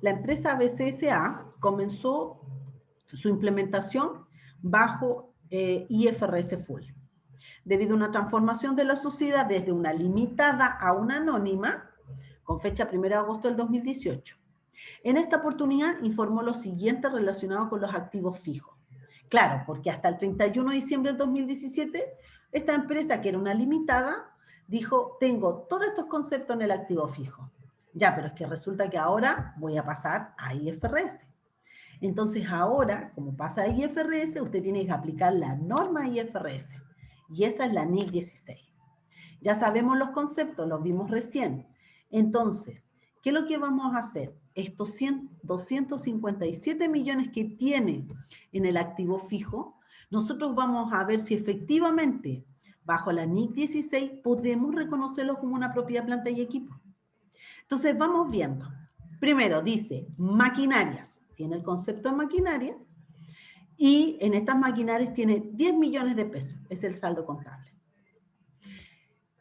la empresa ABCSA comenzó su implementación bajo IFRS Full, debido a una transformación de la sociedad desde una limitada a una anónima, con fecha 1 de agosto del 2018. En esta oportunidad informó lo siguiente relacionado con los activos fijos. Claro, porque hasta el 31 de diciembre del 2017, esta empresa, que era una limitada, dijo, tengo todos estos conceptos en el activo fijo. Ya, pero es que resulta que ahora voy a pasar a IFRS. Entonces ahora, como pasa a IFRS, usted tiene que aplicar la norma IFRS. Y esa es la NIC 16. Ya sabemos los conceptos, los vimos recién. Entonces, ¿qué es lo que vamos a hacer? Estos 257 millones que tiene en el activo fijo, nosotros vamos a ver si efectivamente, bajo la NIC 16, podemos reconocerlo como una propiedad, planta y equipo. Entonces, vamos viendo. Primero, dice maquinarias. Tiene el concepto de maquinaria. Y en estas maquinarias tiene 10 millones de pesos. Es el saldo contable.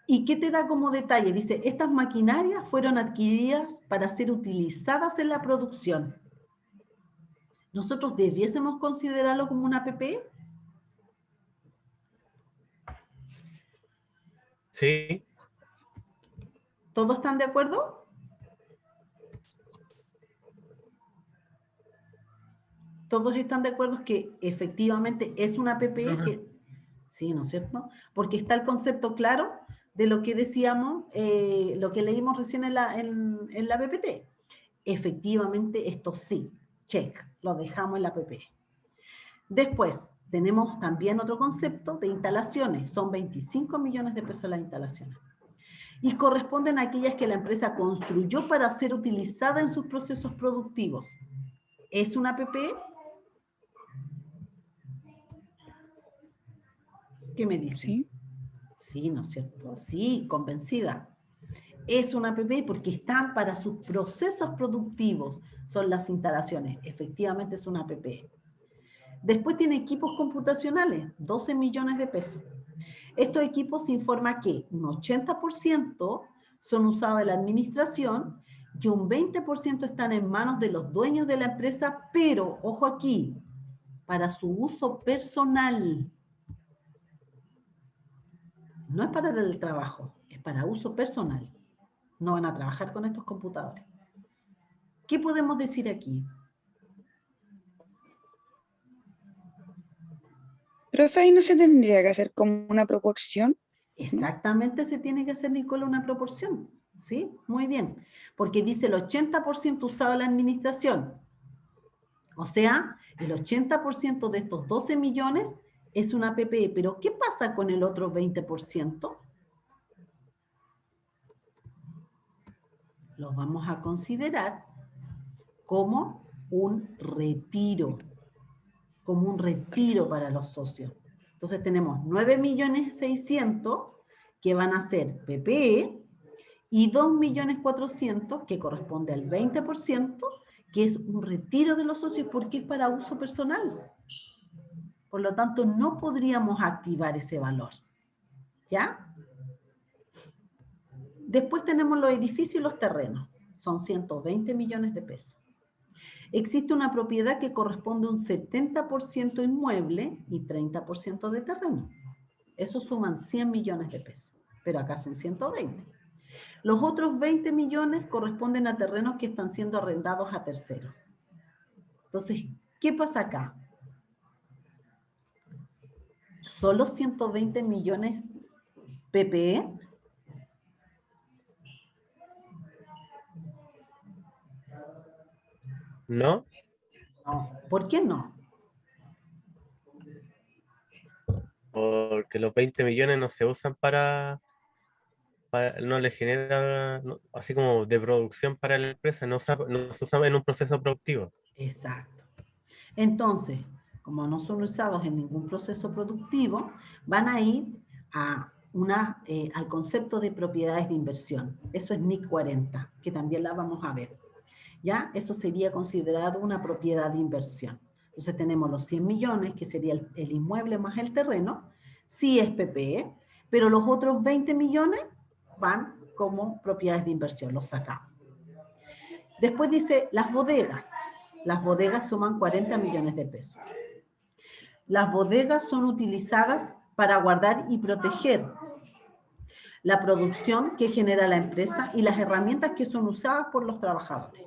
¿Y qué te da como detalle? Dice, estas maquinarias fueron adquiridas para ser utilizadas en la producción. ¿Nosotros debiésemos considerarlo como una APP? Sí. ¿Todos están de acuerdo? ¿Todos están de acuerdo que efectivamente es una APP? Sí, ¿no es cierto? Porque está el concepto claro de lo que decíamos, lo que leímos recién en la PPT. Efectivamente, esto sí, check, lo dejamos en la PPT. Después, tenemos también otro concepto de instalaciones. Son 25 millones de pesos las instalaciones. Y corresponden a aquellas que la empresa construyó para ser utilizada en sus procesos productivos. ¿Es una APP? ¿Qué me dicen? Sí. Sí, ¿no es cierto? Sí, convencida. Es una APP porque están para sus procesos productivos, son las instalaciones. Efectivamente es una APP. Después tiene equipos computacionales, 12 millones de pesos. Estos equipos informa que un 80% son usados en la administración y un 20% están en manos de los dueños de la empresa, pero, ojo aquí, para su uso personal. No es para el trabajo, es para uso personal. No van a trabajar con estos computadores. ¿Qué podemos decir aquí? Profe, ¿ahí no se tendría que hacer como una proporción? Exactamente se tiene que hacer, Nicola, una proporción. ¿Sí? Muy bien. Porque dice el 80% usado en la administración. O sea, el 80% de estos 12 millones es una PPE. Pero ¿qué pasa con el otro 20%? Lo vamos a considerar como un retiro. como un retiro para los socios. Entonces tenemos 9.600.000 que van a ser PPE y 2.400.000 que corresponde al 20%, que es un retiro de los socios porque es para uso personal. Por lo tanto, no podríamos activar ese valor. ¿Ya? Después tenemos los edificios y los terrenos. Son 120 millones de pesos. Existe una propiedad que corresponde a un 70% inmueble y 30% de terreno. Eso suman 100 millones de pesos, pero acá son 120. Los otros 20 millones corresponden a terrenos que están siendo arrendados a terceros. Entonces, ¿qué pasa acá? ¿Solo 120 millones PPE? ¿No? No. ¿Por qué no? Porque los 20 millones no se usan no le genera, así como de producción para la empresa, no se usa en un proceso productivo. Exacto. Entonces, como no son usados en ningún proceso productivo, van a ir al concepto de propiedades de inversión. Eso es NIC 40, que también la vamos a ver. ¿Ya? Eso sería considerado una propiedad de inversión. Entonces tenemos los 100 millones, que sería el inmueble más el terreno, sí es PPE, pero los otros 20 millones van como propiedades de inversión, los sacamos. Después dice las bodegas. Las bodegas suman 40 millones de pesos. Las bodegas son utilizadas para guardar y proteger la producción que genera la empresa y las herramientas que son usadas por los trabajadores.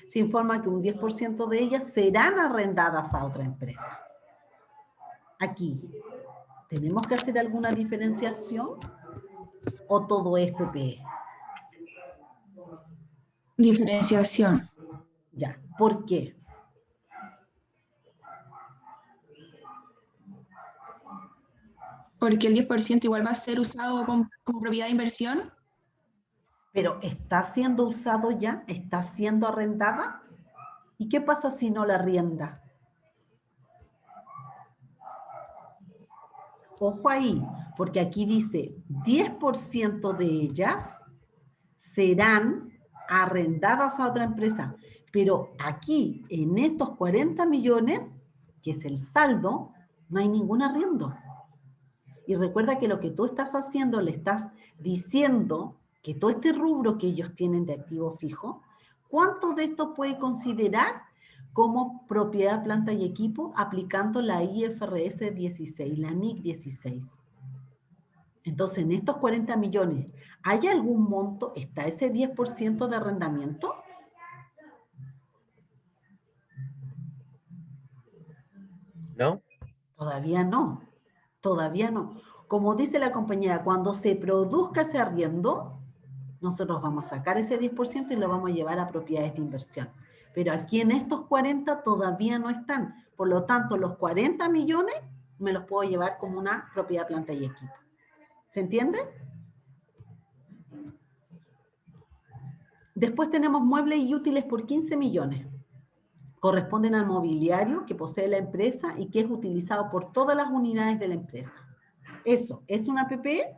Se informa que un 10% de ellas serán arrendadas a otra empresa. Aquí, ¿tenemos que hacer alguna diferenciación o todo es PPE? Diferenciación. Ya, ¿por qué? Porque el 10% igual va a ser usado como propiedad de inversión. Pero ¿está siendo usado ya? ¿Está siendo arrendada? ¿Y qué pasa si no la arrienda? Ojo ahí, porque aquí dice 10% de ellas serán arrendadas a otra empresa. Pero aquí, en estos 40 millones, que es el saldo, no hay ningún arriendo. Y recuerda que lo que tú estás haciendo, le estás diciendo que todo este rubro que ellos tienen de activo fijo, ¿cuánto de esto puede considerar como propiedad, planta y equipo aplicando la IFRS 16, la NIC 16? Entonces, en estos 40 millones, ¿hay algún monto? ¿Está ese 10% de arrendamiento? ¿No? Todavía no, todavía no. Como dice la compañera, cuando se produzca ese arriendo, nosotros vamos a sacar ese 10% y lo vamos a llevar a propiedades de inversión. Pero aquí en estos 40 todavía no están. Por lo tanto, los 40 millones me los puedo llevar como una propiedad, planta y equipo. ¿Se entiende? Después tenemos muebles y útiles por 15 millones. Corresponden al mobiliario que posee la empresa y que es utilizado por todas las unidades de la empresa. ¿Eso es una PPE?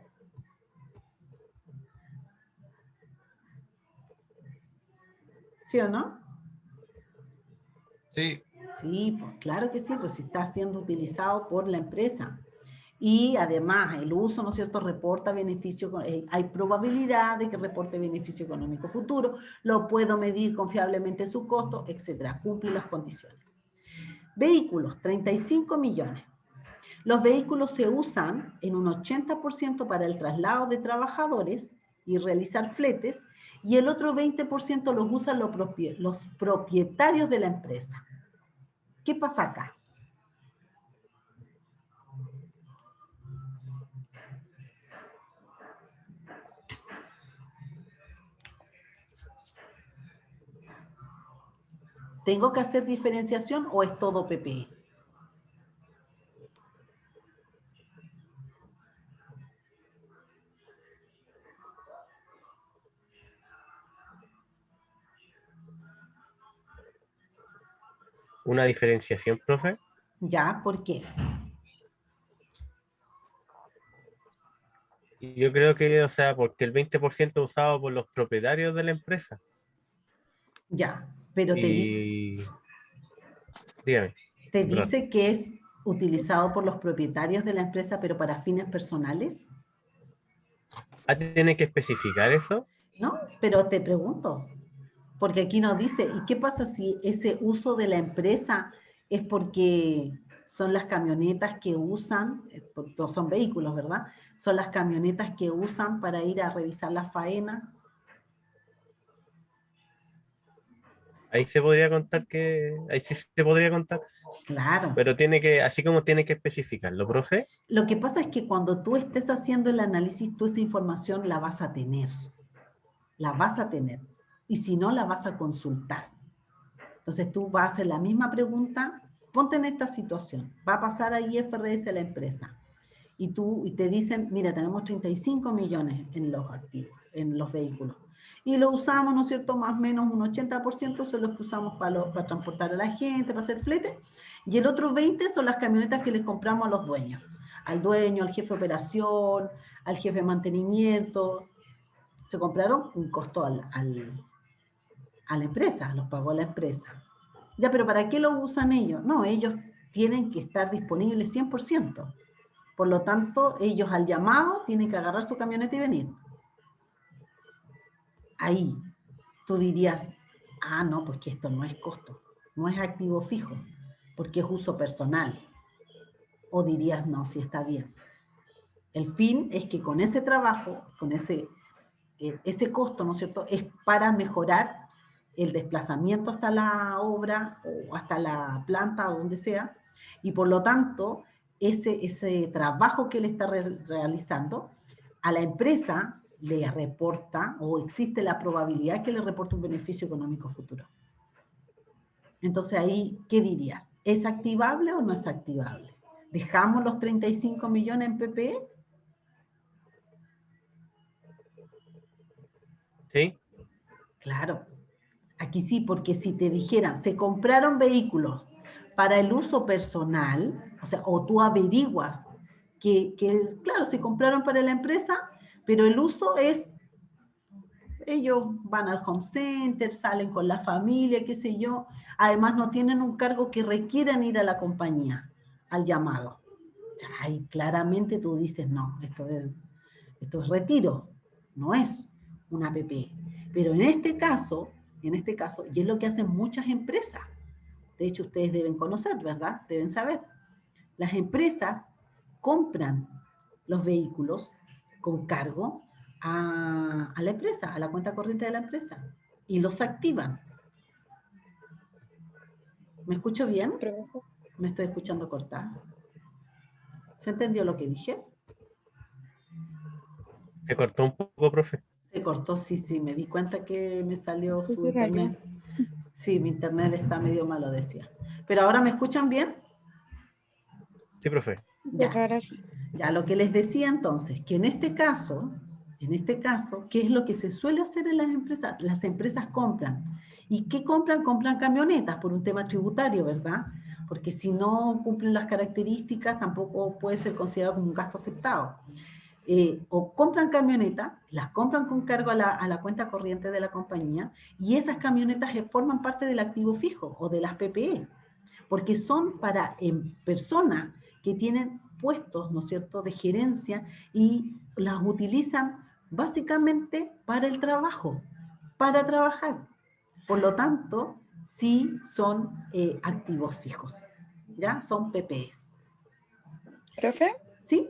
¿Sí o no? Sí. Sí, pues claro que sí, pues si está siendo utilizado por la empresa. Y además el uso, ¿no es cierto?, reporta beneficio, hay probabilidad de que reporte beneficio económico futuro, lo puedo medir confiablemente su costo, etcétera, cumple las condiciones. Vehículos, 35 millones. Los vehículos se usan en un 80% para el traslado de trabajadores y realizar fletes, y el otro 20% los usan los propietarios de la empresa. ¿Qué pasa acá? ¿Tengo que hacer diferenciación o es todo PPE? ¿Una diferenciación, profe? ¿Ya? ¿Por qué? Y yo creo que, o sea, porque el 20% es usado por los propietarios de la empresa. Ya, pero Y dígame, te perdón. dice que es utilizado por los propietarios de la empresa, pero para fines personales, Ah, ¿tiene que especificar eso? ¿no? Pero te pregunto, porque aquí nos dice, ¿y qué pasa si ese uso de la empresa es porque son las camionetas que usan, son vehículos, ¿verdad? Son las camionetas que usan para ir a revisar la faena. Ahí se podría contar que, ahí sí se podría contar, Claro. pero tiene que, así como tiene que especificarlo, profe. Lo que pasa es que cuando tú estés haciendo el análisis, tú esa información la vas a tener. La vas a tener. Y si no, la vas a consultar. Entonces tú vas a hacer la misma pregunta, ponte en esta situación, va a pasar a IFRS a la empresa y te dicen, mira, tenemos 35 millones en los activos, en los vehículos. Y lo usamos, ¿no es cierto? Más o menos un 80% son los que usamos para transportar a la gente, para hacer flete, y el otro 20% son las camionetas que les compramos a los dueños, al dueño, al jefe de operación, al jefe de mantenimiento. Se compraron un costo a la empresa, los pagó la empresa. Ya, pero ¿para qué lo usan ellos? No, ellos tienen que estar disponibles 100%. Por lo tanto, ellos al llamado tienen que agarrar su camioneta y venir. Ahí tú dirías, ah, no, pues que esto no es costo, no es activo fijo, porque es uso personal. O dirías, no, sí está bien. El fin es que con ese trabajo, con ese costo, ¿no es cierto?, es para mejorar el desplazamiento hasta la obra o hasta la planta o donde sea, y por lo tanto, ese trabajo que él está realizando, a la empresa le reporta o existe la probabilidad que le reporte un beneficio económico futuro. Entonces ahí, ¿qué dirías? ¿Es activable o no es activable? ¿Dejamos los 35 millones en PPE? ¿Sí? Claro. Aquí sí, porque si te dijeran, se compraron vehículos para el uso personal, o sea, o tú averiguas que claro, se compraron para la empresa, pero el uso es, ellos van al home center, salen con la familia, qué sé yo, además no tienen un cargo que requieran ir a la compañía, al llamado. Ahí claramente tú dices, no, esto es retiro, no es una APP. Pero en este caso, y es lo que hacen muchas empresas, de hecho ustedes deben conocer, ¿verdad? Deben saber. Las empresas compran los vehículos con cargo a la empresa, a la cuenta corriente de la empresa, y los activan. ¿Me escucho bien? Profesor. ¿Me estoy escuchando cortada? ¿Se entendió lo que dije? Se cortó un poco, profe. Se cortó, sí, me di cuenta que me salió Sí, su se cayó. internet. Sí, mi internet está medio malo, decía. ¿Pero ahora me escuchan bien? Sí, profe. Ya, Ahora sí. ya lo que les decía entonces, que en este caso, ¿qué es lo que se suele hacer en las empresas? Las empresas compran. ¿Y qué compran? Compran camionetas por un tema tributario, ¿verdad? Porque si no cumplen las características, tampoco puede ser considerado como un gasto aceptado. O compran camionetas, las compran con cargo a la cuenta corriente de la compañía, y esas camionetas forman parte del activo fijo o de las PPE, porque son para personas que tienen puestos, ¿no es cierto?, de gerencia, y las utilizan básicamente para el trabajo, para trabajar. Por lo tanto, sí son activos fijos, ¿ya? Son PPEs. Profe, ¿Sí?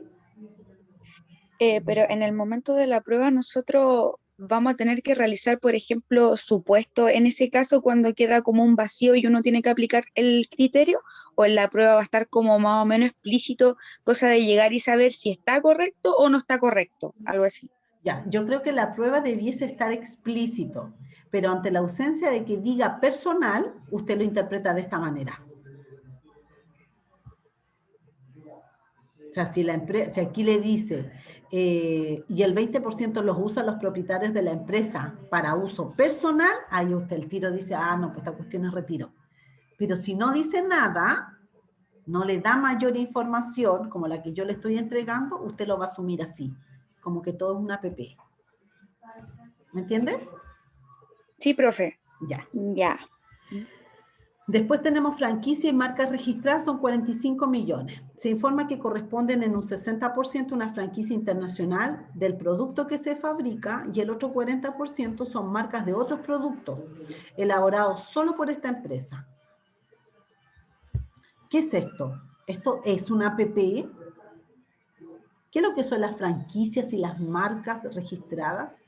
pero en el momento de la prueba nosotros vamos a tener que realizar, por ejemplo, supuesto en ese caso cuando queda como un vacío y uno tiene que aplicar el criterio, o en la prueba va a estar como más o menos explícito, cosa de llegar y saber si está correcto o no está correcto, algo así. Ya, yo creo que la prueba debiese estar explícito, pero ante la ausencia de que diga personal, usted lo interpreta de esta manera. O sea, si aquí le dice, y el 20% los usan los propietarios de la empresa para uso personal, ahí usted el tiro dice, ah, no, pues esta cuestión es retiro. Pero si no dice nada, no le da mayor información como la que yo le estoy entregando, usted lo va a asumir así, como que todo es una APP. ¿Me entiende? Sí, profe. Ya. Ya. Después tenemos franquicia y marcas registradas, son 45 millones. Se informa que corresponden en un 60% una franquicia internacional del producto que se fabrica y el otro 40% son marcas de otros productos elaborados solo por esta empresa. ¿Qué es esto? Esto es una APP. ¿Qué es lo que son las franquicias y las marcas registradas?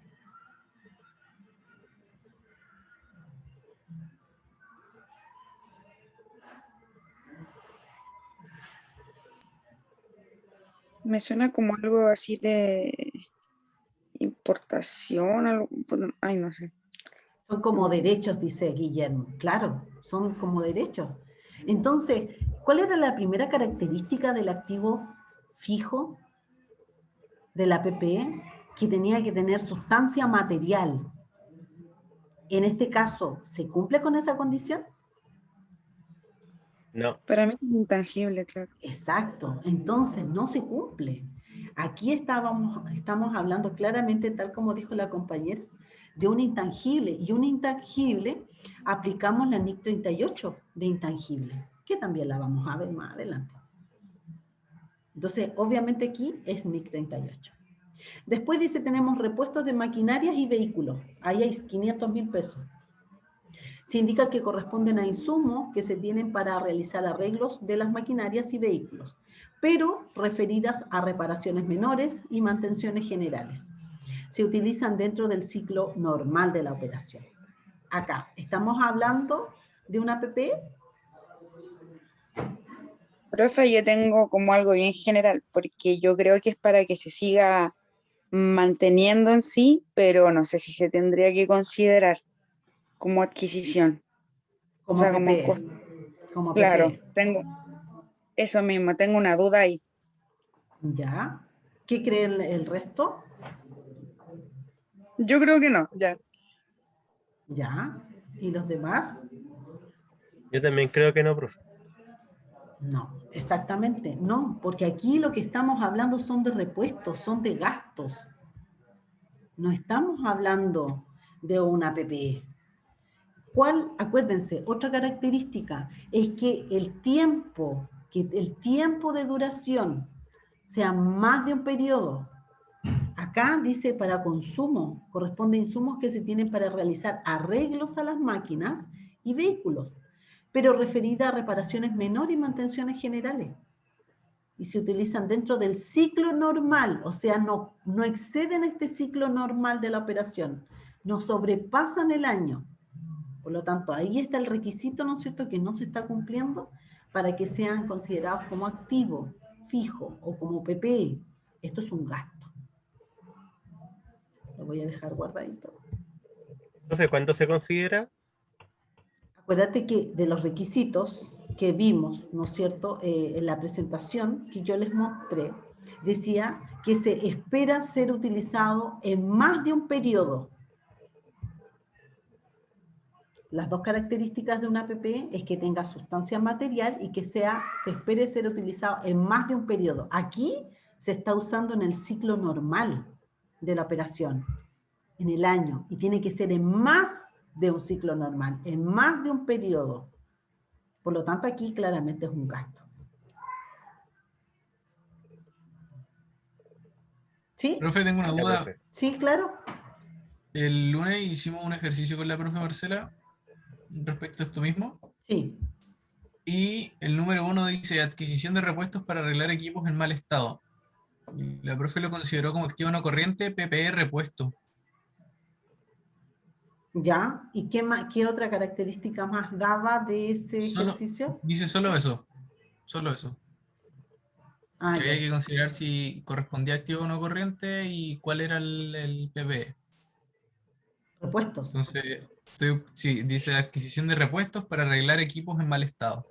Me suena como algo así de importación, algo, ay, no sé. Son como derechos, dice Guillermo. Claro, son como derechos. Entonces, ¿cuál era la primera característica del activo fijo de la APP? Que tenía que tener sustancia material. En este caso, ¿se cumple con esa condición? No. Para mí es intangible, claro. Exacto, entonces no se cumple. Aquí estamos hablando claramente, tal como dijo la compañera, de un intangible. Y un intangible, aplicamos la NIC 38 de intangible, que también la vamos a ver más adelante. Entonces, obviamente aquí es NIC 38. Después dice, tenemos repuestos de maquinarias y vehículos. Ahí hay 500.000 pesos. Se indica que corresponden a insumos que se tienen para realizar arreglos de las maquinarias y vehículos, pero referidas a reparaciones menores y mantenciones generales. Se utilizan dentro del ciclo normal de la operación. Acá, ¿estamos hablando de una APP? Profe, yo tengo como algo bien general, porque yo creo que es para que se siga manteniendo en sí, pero no sé si se tendría que considerar como adquisición. Como O sea, APP. como costo. Como APP. Claro, tengo eso mismo, tengo una duda ahí. ¿Ya? ¿Qué cree el resto? Yo creo que no, ya. ¿Ya? ¿Y los demás? Yo también creo que no, profe. No, exactamente, no, porque aquí lo que estamos hablando son de repuestos, son de gastos. No estamos hablando de una APP. ¿Cuál? Acuérdense, otra característica es que el tiempo de duración sea más de un periodo. Acá dice para consumo, corresponde a insumos que se tienen para realizar arreglos a las máquinas y vehículos, pero referida a reparaciones menores y mantenciones generales. Y se utilizan dentro del ciclo normal, o sea, no exceden este ciclo normal de la operación, no sobrepasan el año. Por lo tanto, ahí está el requisito, ¿no es cierto?, que no se está cumpliendo para que sean considerados como activo fijo o como PPE. Esto es un gasto. Lo voy a dejar guardadito. Profe, ¿cuándo se considera? Acuérdate que de los requisitos que vimos, ¿no es cierto?, en la presentación que yo les mostré, decía que se espera ser utilizado en más de un periodo. Las dos características de una APP es que tenga sustancia material y que se espere ser utilizado en más de un periodo. Aquí se está usando en el ciclo normal de la operación, en el año, y tiene que ser en más de un ciclo normal, en más de un periodo. Por lo tanto, aquí claramente es un gasto. ¿Sí? Profe, tengo una Ya, duda. profe. Sí, claro. El lunes hicimos un ejercicio con la profe Marcela respecto a esto mismo. Sí. Y el número 1 dice adquisición de repuestos para arreglar equipos en mal estado. Y la profe lo consideró como activo no corriente, PPE repuesto. ¿Ya? ¿Y qué otra característica más daba de ese ejercicio? Dice solo eso. Solo eso. Ah, Que ya. había que considerar si correspondía a activo no corriente y cuál era el PPE. Repuestos. Entonces, sí, dice adquisición de repuestos para arreglar equipos en mal estado.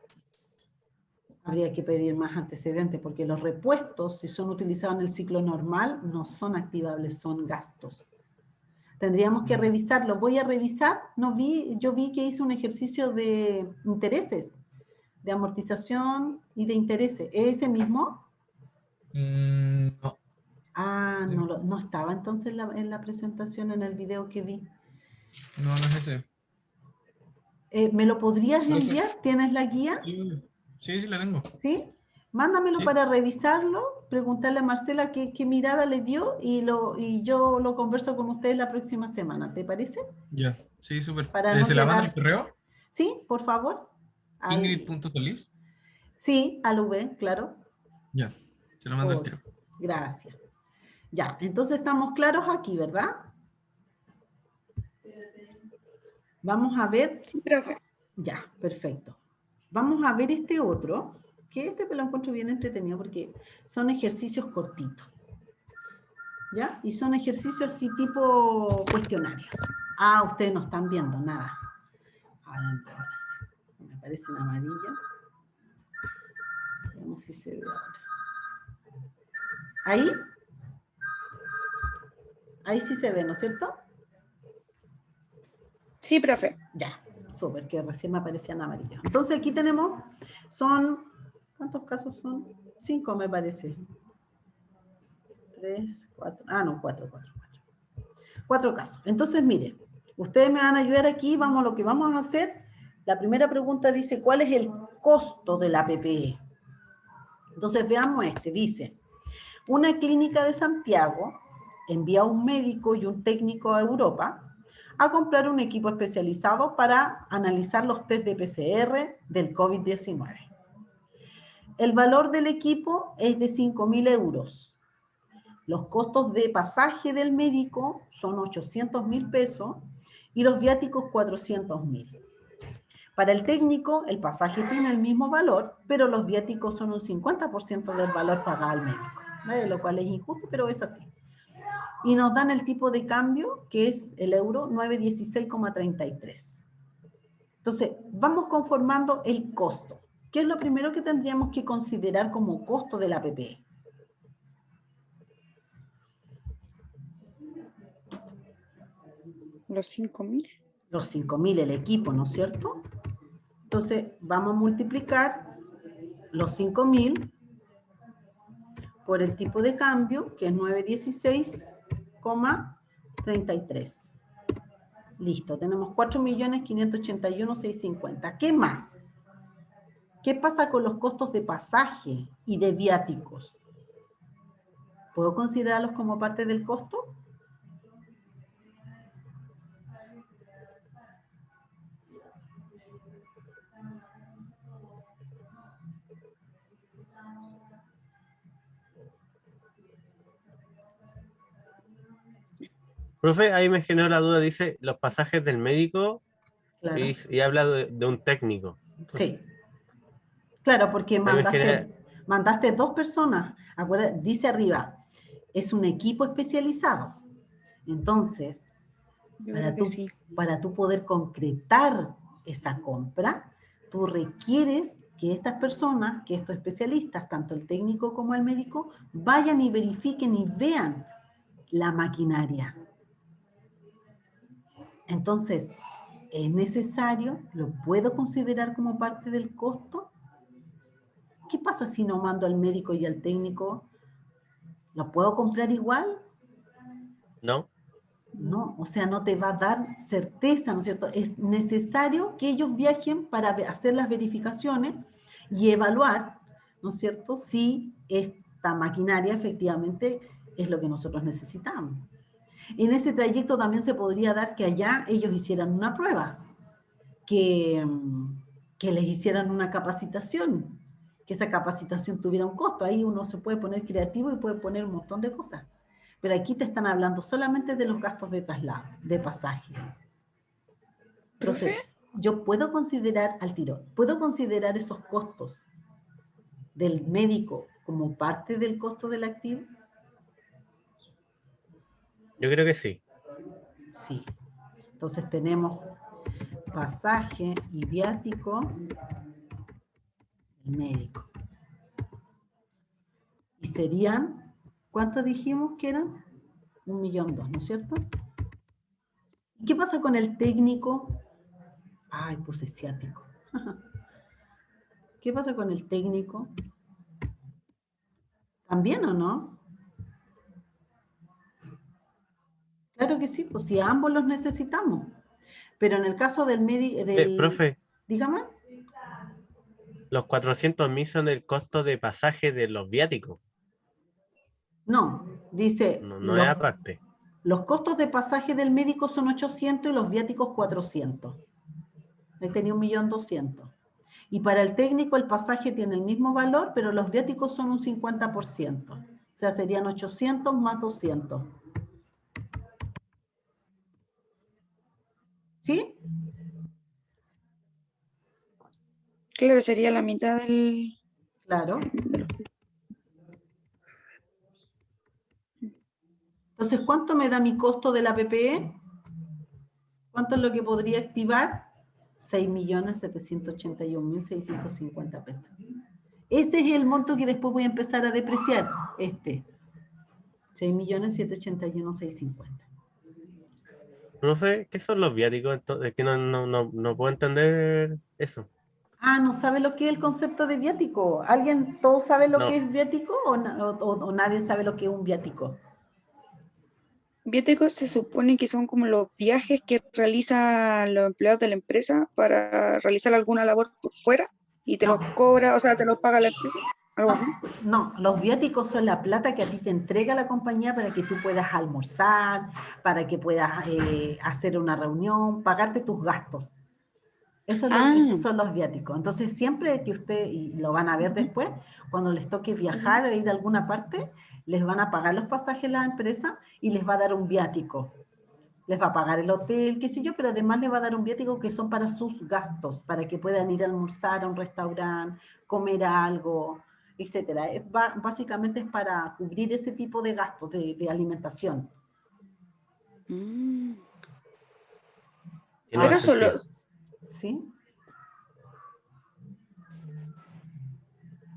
Habría que pedir más antecedentes, porque los repuestos, si son utilizados en el ciclo normal, no son activables, son gastos. Tendríamos que revisarlo. Voy a revisar. Yo vi que hice un ejercicio de intereses. de amortización y de intereses. ¿Es ese mismo? No. Ah, no estaba entonces en la presentación, en el video que vi. No es ese. ¿Me lo podrías Por eso- enviar? ¿Tienes la guía? Sí, la tengo. ¿Sí? Mándamelo Sí. para revisarlo, preguntarle a Marcela qué mirada le dio y yo lo converso con ustedes la próxima semana. ¿Te parece? Ya, sí, súper. Para no ¿Se la manda al quedar... correo? Sí, por favor. Ingrid.solís. Sí, al V, claro. Ya, se lo mando al tiro. Gracias. Ya, entonces estamos claros aquí, ¿verdad? Vamos a ver. Sí, profe. Ya, perfecto. Vamos a ver este otro, que este me lo encuentro bien entretenido porque son ejercicios cortitos. ¿Ya? Y son ejercicios así tipo cuestionarios. Ah, ustedes no están viendo nada. Ahora sí. Me parece en amarillo. Veamos si se ve ahora. ¿Ahí? Ahí sí se ve, ¿no es cierto? Sí, profe. Ya, súper, que recién me aparecían amarillos. Entonces aquí tenemos, ¿cuántos casos son? 5 me parece. 3, 4, no, 4. 4 casos. Entonces, mire, ustedes me van a ayudar aquí, lo que vamos a hacer. La primera pregunta dice, ¿cuál es el costo de la PPE? Entonces, veamos dice, una clínica de Santiago envía a un médico y un técnico a Europa a comprar un equipo especializado para analizar los test de PCR del COVID-19. El valor del equipo es de 5.000 euros. Los costos de pasaje del médico son 800.000 pesos y los viáticos 400.000. Para el técnico, el pasaje tiene el mismo valor, pero los viáticos son un 50% del valor pagado al médico, ¿vale? Lo cual es injusto, pero es así. Y nos dan el tipo de cambio, que es el euro 916,33. Entonces, vamos conformando el costo. ¿Qué es lo primero que tendríamos que considerar como costo de la PPE? Los 5.000. Los 5.000 el equipo, ¿no es cierto? Entonces, vamos a multiplicar los 5.000 por el tipo de cambio, que es 916,33. Listo, tenemos 4.581.650. ¿Qué más? ¿Qué pasa con los costos de pasaje y de viáticos? ¿Puedo considerarlos como parte del costo? Profe, ahí me generó la duda, dice los pasajes del médico Claro. y habla de un técnico. Sí. Claro, porque Ahí me genera, mandaste 2 personas. Acuérdate, dice arriba, es un equipo especializado. Entonces, Yo creo que sí. para tú poder concretar esa compra, tú requieres que estas personas, que estos especialistas, tanto el técnico como el médico, vayan y verifiquen y vean la maquinaria. Entonces, ¿es necesario? ¿Lo puedo considerar como parte del costo? ¿Qué pasa si no mando al médico y al técnico? ¿Lo puedo comprar igual? ¿no? No, o sea, no te va a dar certeza, ¿no es cierto? Es necesario que ellos viajen para hacer las verificaciones y evaluar, ¿no es cierto?, si esta maquinaria efectivamente es lo que nosotros necesitamos. En ese trayecto también se podría dar que allá ellos hicieran una prueba, que les hicieran una capacitación, que esa capacitación tuviera un costo. Ahí uno se puede poner creativo y puede poner un montón de cosas. Pero aquí te están hablando solamente de los gastos de traslado, de pasaje. ¿Profe? Entonces, yo puedo considerar al tiro, puedo considerar esos costos del médico como parte del costo del activo. Yo creo que sí. Sí. Entonces tenemos pasaje y viático del médico. Y serían, ¿cuánto dijimos que eran? 1.200.000, ¿no es cierto? ¿Y qué pasa con el técnico? Ay, puse ciático. ¿Qué pasa con el técnico? ¿También o no? Claro que sí, pues si a ambos los necesitamos. Pero en el caso del médico, Profe, dígame. los 400.000 son el costo de pasaje de los viáticos. No, dice, No es aparte. los costos de pasaje del médico son 800 y los viáticos 400. Ahí tenía 1.200.000. Y para el técnico el pasaje tiene el mismo valor, pero los viáticos son un 50%. O sea, serían 800 más 200. ¿Sí? Claro, sería la mitad del... Claro. Entonces, ¿cuánto me da mi costo de la PPE? ¿Cuánto es lo que podría activar? 6.781.650 pesos. Ese es el monto que después voy a empezar a depreciar. 6.781.650. Profe, ¿qué son los viáticos? Entonces, es que no puedo entender eso. Ah, ¿no sabe lo que es el concepto de viático? ¿Alguien, todos sabe lo No. que es viático o nadie sabe lo que es un viático? Viáticos se supone que son como los viajes que realizan los empleados de la empresa para realizar alguna labor por fuera y te No. los cobra, o sea, te los paga la empresa. ¿Algo así? No, los viáticos son la plata que a ti te entrega la compañía para que tú puedas almorzar, para que puedas hacer una reunión, pagarte tus gastos. Esos son los viáticos. Entonces, siempre que usted, y lo van a ver después, cuando les toque viajar o ir a alguna parte, les van a pagar los pasajes a la empresa y les va a dar un viático. Les va a pagar el hotel, qué sé yo, pero además les va a dar un viático que son para sus gastos, para que puedan ir a almorzar a un restaurante, comer algo, etcétera. Básicamente es para cubrir ese tipo de gastos de alimentación. Mm. Tiene Pero más solo, sentido. ¿Sí?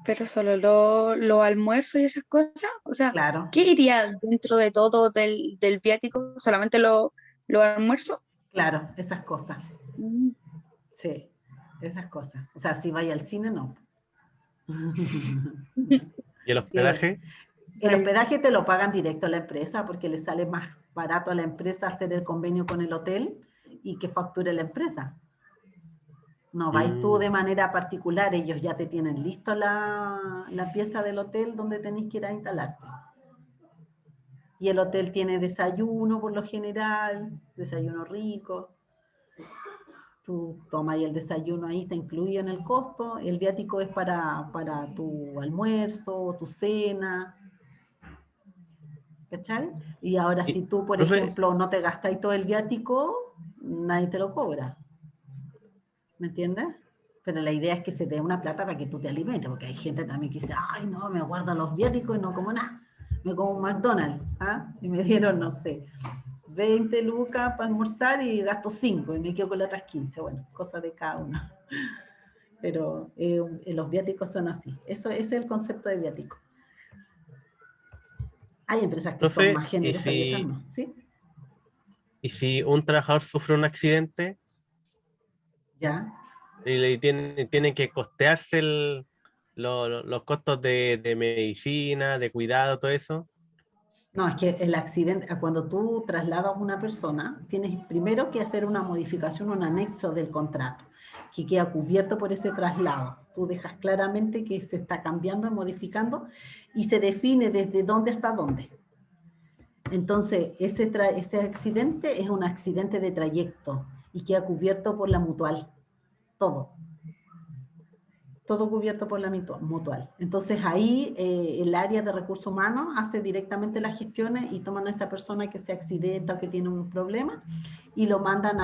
los almuerzos y esas cosas, o sea, Claro, ¿qué iría dentro de todo del viático? ¿Solamente los almuerzos? claro, esas cosas. Mm. Sí, esas cosas. O sea, si vaya al cine, no. ¿Y el Sí, hospedaje? el hospedaje te lo pagan directo a la empresa porque le sale más barato a la empresa hacer el convenio con el hotel y que facture la empresa. No vais tú de manera particular, ellos ya te tienen listo la pieza del hotel donde tenéis que ir a instalarte. Y el hotel tiene desayuno por lo general, desayuno rico. Tú tomas el desayuno ahí, está incluido en el costo. El viático es para tu almuerzo, tu cena. ¿Cachai? Y ahora si tú, por Profe, ejemplo, no te gastáis todo el viático, nadie te lo cobra. ¿Me entiendes? Pero la idea es que se te dé una plata para que tú te alimentes, porque hay gente también que dice, ay, no, me guardo los viáticos y no como nada. Me como un McDonald's, ¿ah? Y me dieron, no sé, 20 lucas para almorzar y gasto 5 y me quedo con las otras 15. Bueno, cosa de cada uno. Pero los viáticos son así. Ese es el concepto de viático. Hay empresas que son profe, más generosas y otras no, ¿sí? ¿y si un trabajador sufre un accidente Ya. y le tienen que costearse los costos de medicina, de cuidado, todo eso? No, es que el accidente, cuando tú trasladas a una persona, tienes primero que hacer una modificación, un anexo del contrato, que queda cubierto por ese traslado. Tú dejas claramente que se está cambiando, modificando, y se define desde dónde hasta dónde. Entonces, ese accidente es un accidente de trayecto y queda cubierto por la mutual. Todo cubierto por la mutual. Entonces ahí el área de recursos humanos hace directamente las gestiones y toman a esa persona que se accidenta o que tiene un problema y lo mandan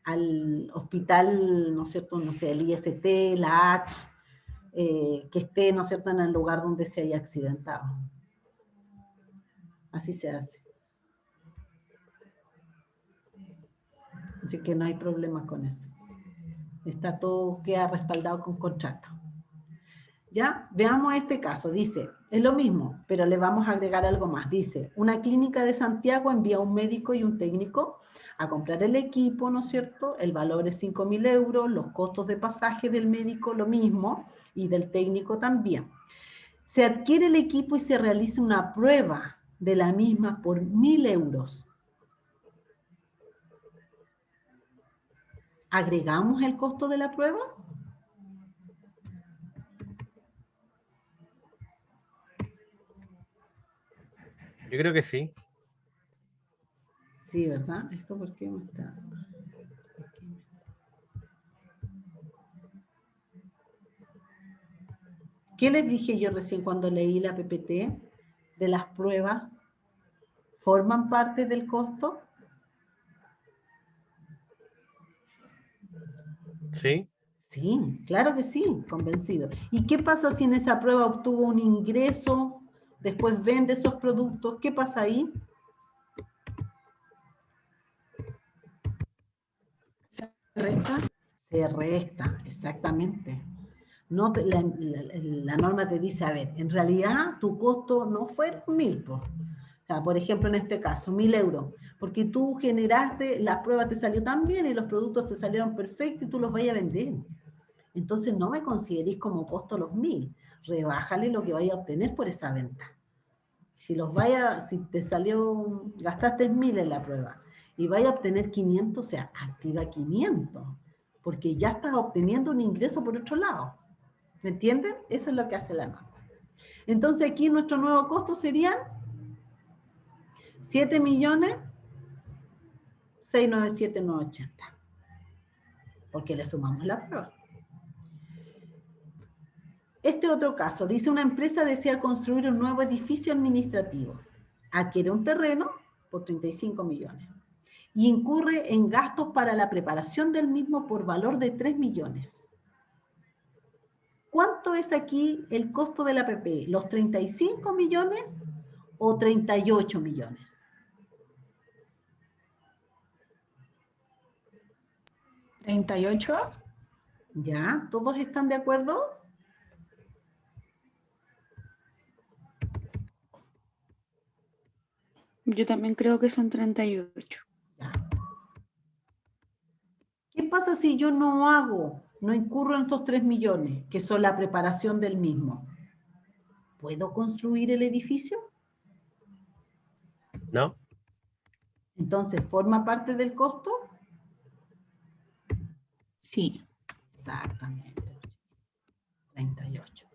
al hospital, ¿no es cierto? No sé, el IST, la H, que esté, ¿no es cierto?, en el lugar donde se haya accidentado. Así se hace. Así que no hay problemas con eso. Está todo, queda respaldado con contrato. ¿Ya? Veamos este caso. Dice, es lo mismo, pero le vamos a agregar algo más. Dice, una clínica de Santiago envía un médico y un técnico a comprar el equipo, ¿no es cierto? El valor es 5.000 euros, los costos de pasaje del médico lo mismo, y del técnico también. Se adquiere el equipo y se realiza una prueba de la misma por 1.000 euros. ¿Agregamos el costo de la prueba? Yo creo que sí. Sí, ¿verdad? ¿Esto por qué me está...? ¿Qué les dije yo recién cuando leí la PPT? De las pruebas, ¿forman parte del costo? ¿Sí? Sí, claro que sí, convencido. ¿Y qué pasa si en esa prueba obtuvo un ingreso, después vende esos productos? ¿Qué pasa ahí? ¿Resta? Se resta, exactamente. No la norma te dice, a ver, en realidad tu costo no fue 1.000, po. O sea, por ejemplo, en este caso, 1.000 euros, porque tú generaste, la prueba te salió tan bien y los productos te salieron perfectos y tú los vayas a vender. Entonces no me consideréis como costo los 1.000, rebájale lo que vaya a obtener por esa venta. Si te salió, gastaste 1.000 en la prueba y vaya a obtener 500, o sea, activa 500, porque ya estás obteniendo un ingreso por otro lado. ¿Me entienden? Eso es lo que hace la norma. Entonces aquí nuestro nuevo costo serían 7.697.980, porque le sumamos la prueba. Este otro caso, dice una empresa desea construir un nuevo edificio administrativo. Adquiere un terreno por 35 millones y incurre en gastos para la preparación del mismo por valor de 3 millones. ¿Cuánto es aquí el costo de la PP? ¿Los 35 millones o 38 millones? ¿38? ¿Ya? ¿Todos están de acuerdo? Yo también creo que son 38. Ya. ¿Qué pasa si yo no incurro en estos 3 millones, que son la preparación del mismo? ¿Puedo construir el edificio? ¿No? Entonces, ¿forma parte del costo? Sí. Exactamente. 38.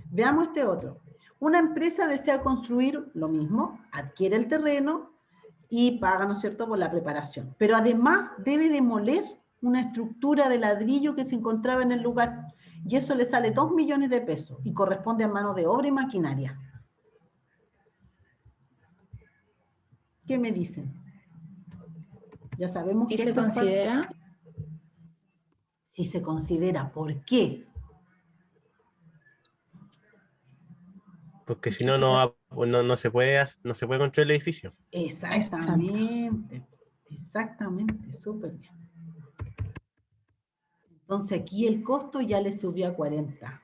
Veamos este otro. Una empresa desea construir lo mismo, adquiere el terreno y paga, ¿no es cierto?, por la preparación. Pero además debe demoler una estructura de ladrillo que se encontraba en el lugar. Y eso le sale 2 millones de pesos y corresponde a mano de obra y maquinaria. ¿Qué me dicen? Ya sabemos ¿Sí que se esto es considera? si se considera. ¿Por qué? Porque si no, no se puede construir el edificio. Exactamente. Exactamente, súper bien. Entonces aquí el costo ya le subió a 40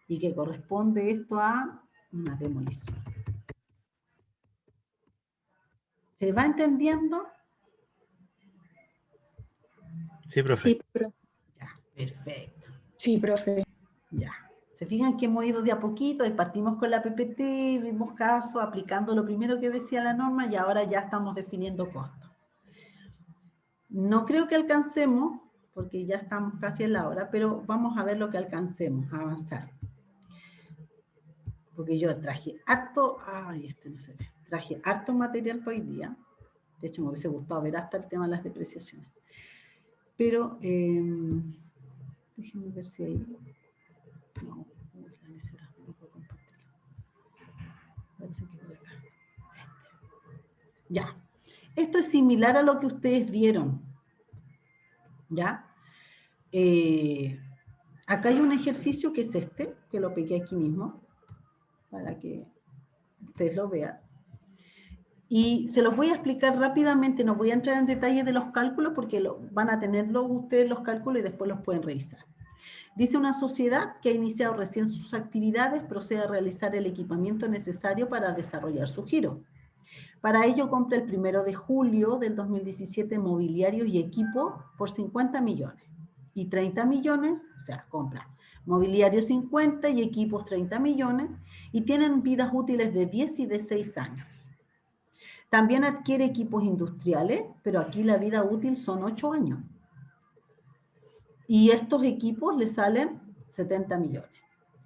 y que corresponde esto a una demolición. ¿Se va entendiendo? Sí, profe. Sí, pero Ya, perfecto. Sí, profe. Ya. Se fijan que hemos ido de a poquito, y partimos con la PPT, vimos casos, aplicando lo primero que decía la norma y ahora ya estamos definiendo costos. No creo que alcancemos, porque ya estamos casi en la hora, pero vamos a ver lo que alcancemos, a avanzar. Porque yo traje harto, traje harto material para hoy día. De hecho, me hubiese gustado ver hasta el tema de las depreciaciones. Pero, déjenme ver si hay... No, la lecera, no puedo compartirla. Parece que por acá. Ya. Esto es similar a lo que ustedes vieron. ¿Ya? Acá hay un ejercicio que es este, que lo pegué aquí mismo, para que ustedes lo vean. Y se los voy a explicar rápidamente, no voy a entrar en detalle de los cálculos porque van a tenerlos ustedes los cálculos y después los pueden revisar. Dice una sociedad que ha iniciado recién sus actividades, procede a realizar el equipamiento necesario para desarrollar su giro. Para ello compra el 1 de julio del 2017 mobiliario y equipo por 50 millones. Y 30 millones, o sea, compra mobiliario 50 y equipos 30 millones, y tienen vidas útiles de 10 y de 6 años. También adquiere equipos industriales, pero aquí la vida útil son 8 años. Y estos equipos le salen 70 millones.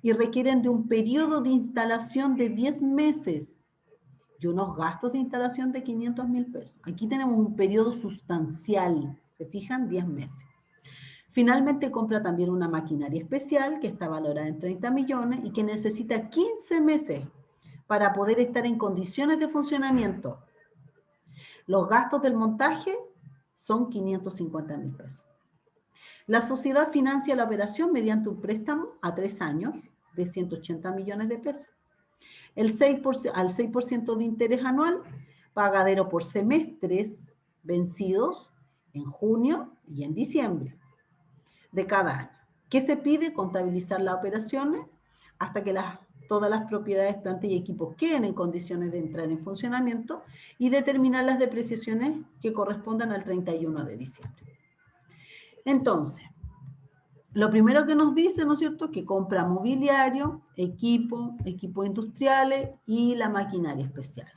Y requieren de un periodo de instalación de 10 meses y unos gastos de instalación de 500.000 pesos. Aquí tenemos un periodo sustancial, ¿se fijan? 10 meses. Finalmente compra también una maquinaria especial que está valorada en 30 millones y que necesita 15 meses para poder estar en condiciones de funcionamiento. Los gastos del montaje son 550.000 pesos. La sociedad financia la operación mediante un préstamo a 3 años de 180 millones de pesos. Al 6% de interés anual, pagadero por semestres vencidos en junio y en diciembre de cada año. ¿Qué se pide? Contabilizar las operaciones hasta que todas las propiedades, plantas y equipos queden en condiciones de entrar en funcionamiento y determinar las depreciaciones que correspondan al 31 de diciembre. Entonces, lo primero que nos dice, ¿no es cierto?, que compra mobiliario, equipos industriales y la maquinaria especial.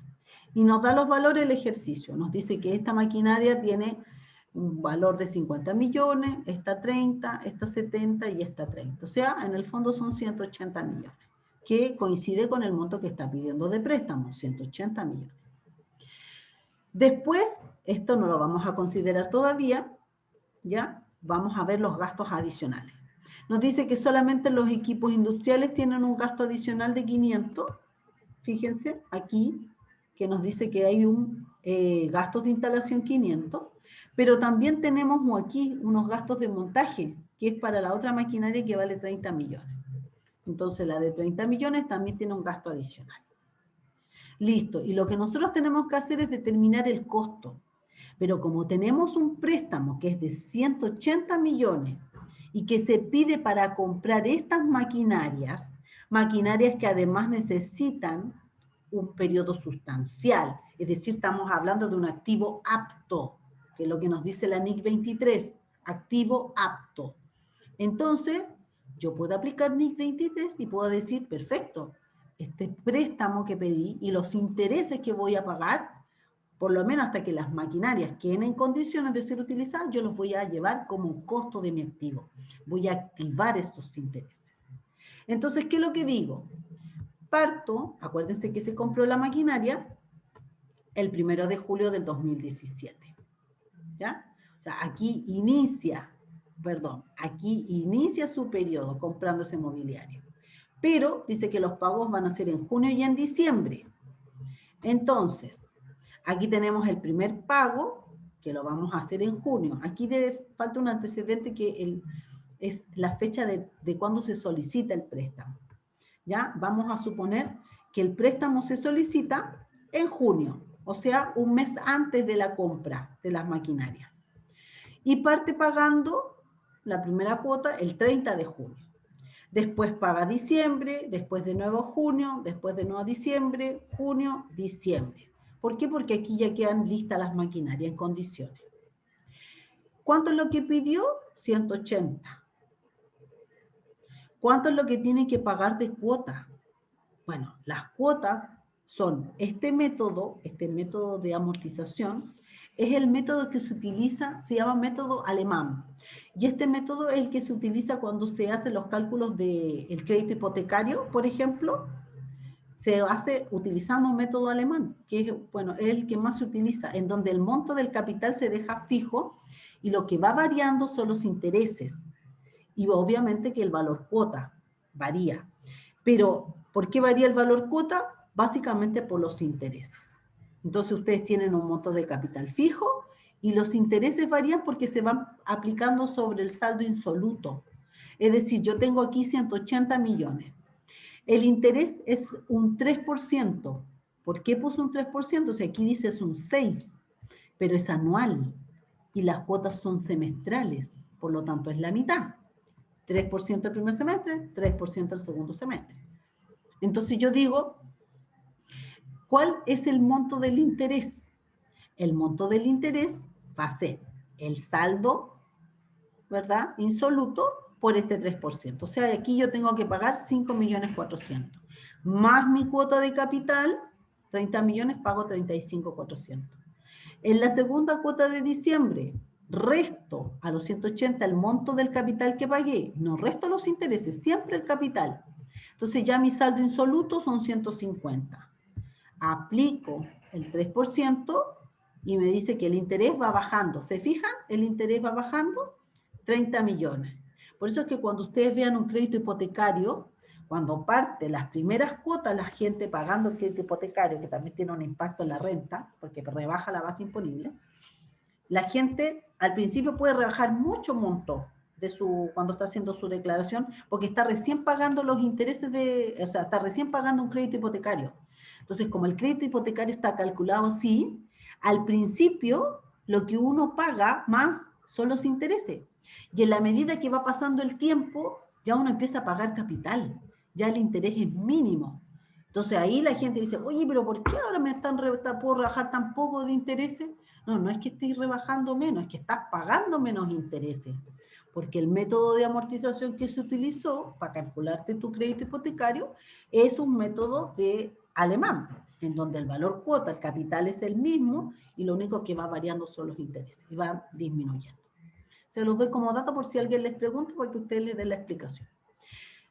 Y nos da los valores del ejercicio. Nos dice que esta maquinaria tiene un valor de 50 millones, esta 30, esta 70 y esta 30. O sea, en el fondo son 180 millones, que coincide con el monto que está pidiendo de préstamo, 180 millones. Después, esto no lo vamos a considerar todavía, ¿ya? Vamos a ver los gastos adicionales. Nos dice que solamente los equipos industriales tienen un gasto adicional de 500. Fíjense aquí que nos dice que hay un gastos de instalación 500, pero también tenemos aquí unos gastos de montaje, que es para la otra maquinaria que vale 30 millones. Entonces la de 30 millones también tiene un gasto adicional. Listo, y lo que nosotros tenemos que hacer es determinar el costo. Pero como tenemos un préstamo que es de 180 millones y que se pide para comprar estas maquinarias que además necesitan un periodo sustancial, es decir, estamos hablando de un activo apto, que es lo que nos dice la NIC 23, activo apto. Entonces, yo puedo aplicar NIC 23 y puedo decir, perfecto, este préstamo que pedí y los intereses que voy a pagar, por lo menos hasta que las maquinarias queden en condiciones de ser utilizadas, yo los voy a llevar como costo de mi activo. Voy a activar estos intereses. Entonces, ¿qué es lo que digo? Parto, acuérdense que se compró la maquinaria el 1 de julio del 2017. ¿Ya? O sea, aquí inicia su periodo comprando ese mobiliario. Pero dice que los pagos van a ser en junio y en diciembre. Entonces, aquí tenemos el primer pago, que lo vamos a hacer en junio. Aquí falta un antecedente que es la fecha de cuando se solicita el préstamo. ¿Ya? Vamos a suponer que el préstamo se solicita en junio, o sea, un mes antes de la compra de las maquinarias. Y parte pagando la primera cuota el 30 de junio. Después paga diciembre, después de nuevo junio, después de nuevo diciembre, junio, diciembre. ¿Por qué? Porque aquí ya quedan listas las maquinarias en condiciones. ¿Cuánto es lo que pidió? 180. ¿Cuánto es lo que tiene que pagar de cuota? Bueno, las cuotas son este método de amortización, es el método que se utiliza, se llama método alemán. Y este método es el que se utiliza cuando se hacen los cálculos del crédito hipotecario, por ejemplo. Se hace utilizando un método alemán, que es, bueno, es el que más se utiliza, en donde el monto del capital se deja fijo y lo que va variando son los intereses. Y obviamente que el valor cuota varía. Pero, ¿por qué varía el valor cuota? Básicamente por los intereses. Entonces ustedes tienen un monto de capital fijo y los intereses varían porque se van aplicando sobre el saldo insoluto. Es decir, yo tengo aquí 180 millones. El interés es un 3%. ¿Por qué puse un 3%? O sea, aquí dice es un 6%, pero es anual y las cuotas son semestrales, por lo tanto es la mitad. 3% el primer semestre, 3% el segundo semestre. Entonces yo digo, ¿Cuál es el monto del interés? El monto del interés va a ser el saldo, ¿verdad? Insoluto por este 3%. O sea, aquí yo tengo que pagar 5.400.000. Más mi cuota de capital, 30 millones, pago 35.400. En la segunda cuota de diciembre, resto a los 180 el monto del capital que pagué, no resto los intereses, siempre el capital. Entonces ya mi saldo insoluto son 150. Aplico el 3% y me dice que el interés va bajando. ¿Se fijan? El interés va bajando 30 millones. Por eso es que cuando ustedes vean un crédito hipotecario, cuando parte las primeras cuotas, la gente pagando el crédito hipotecario, que también tiene un impacto en la renta, porque rebaja la base imponible, la gente al principio puede rebajar mucho monto cuando está haciendo su declaración, porque está recién pagando los intereses o sea, está recién pagando un crédito hipotecario. Entonces, como el crédito hipotecario está calculado así, al principio lo que uno paga más son los intereses. Y en la medida que va pasando el tiempo, ya uno empieza a pagar capital. Ya el interés es mínimo. Entonces ahí la gente dice, oye, pero ¿por qué ahora puedo rebajar tan poco de intereses? No, no es que estés rebajando menos, es que estás pagando menos intereses. Porque el método de amortización que se utilizó para calcularte tu crédito hipotecario es un método de alemán, en donde el valor cuota, el capital es el mismo y lo único que va variando son los intereses y van disminuyendo. Se los doy como dato por si alguien les pregunta para que ustedes les den la explicación.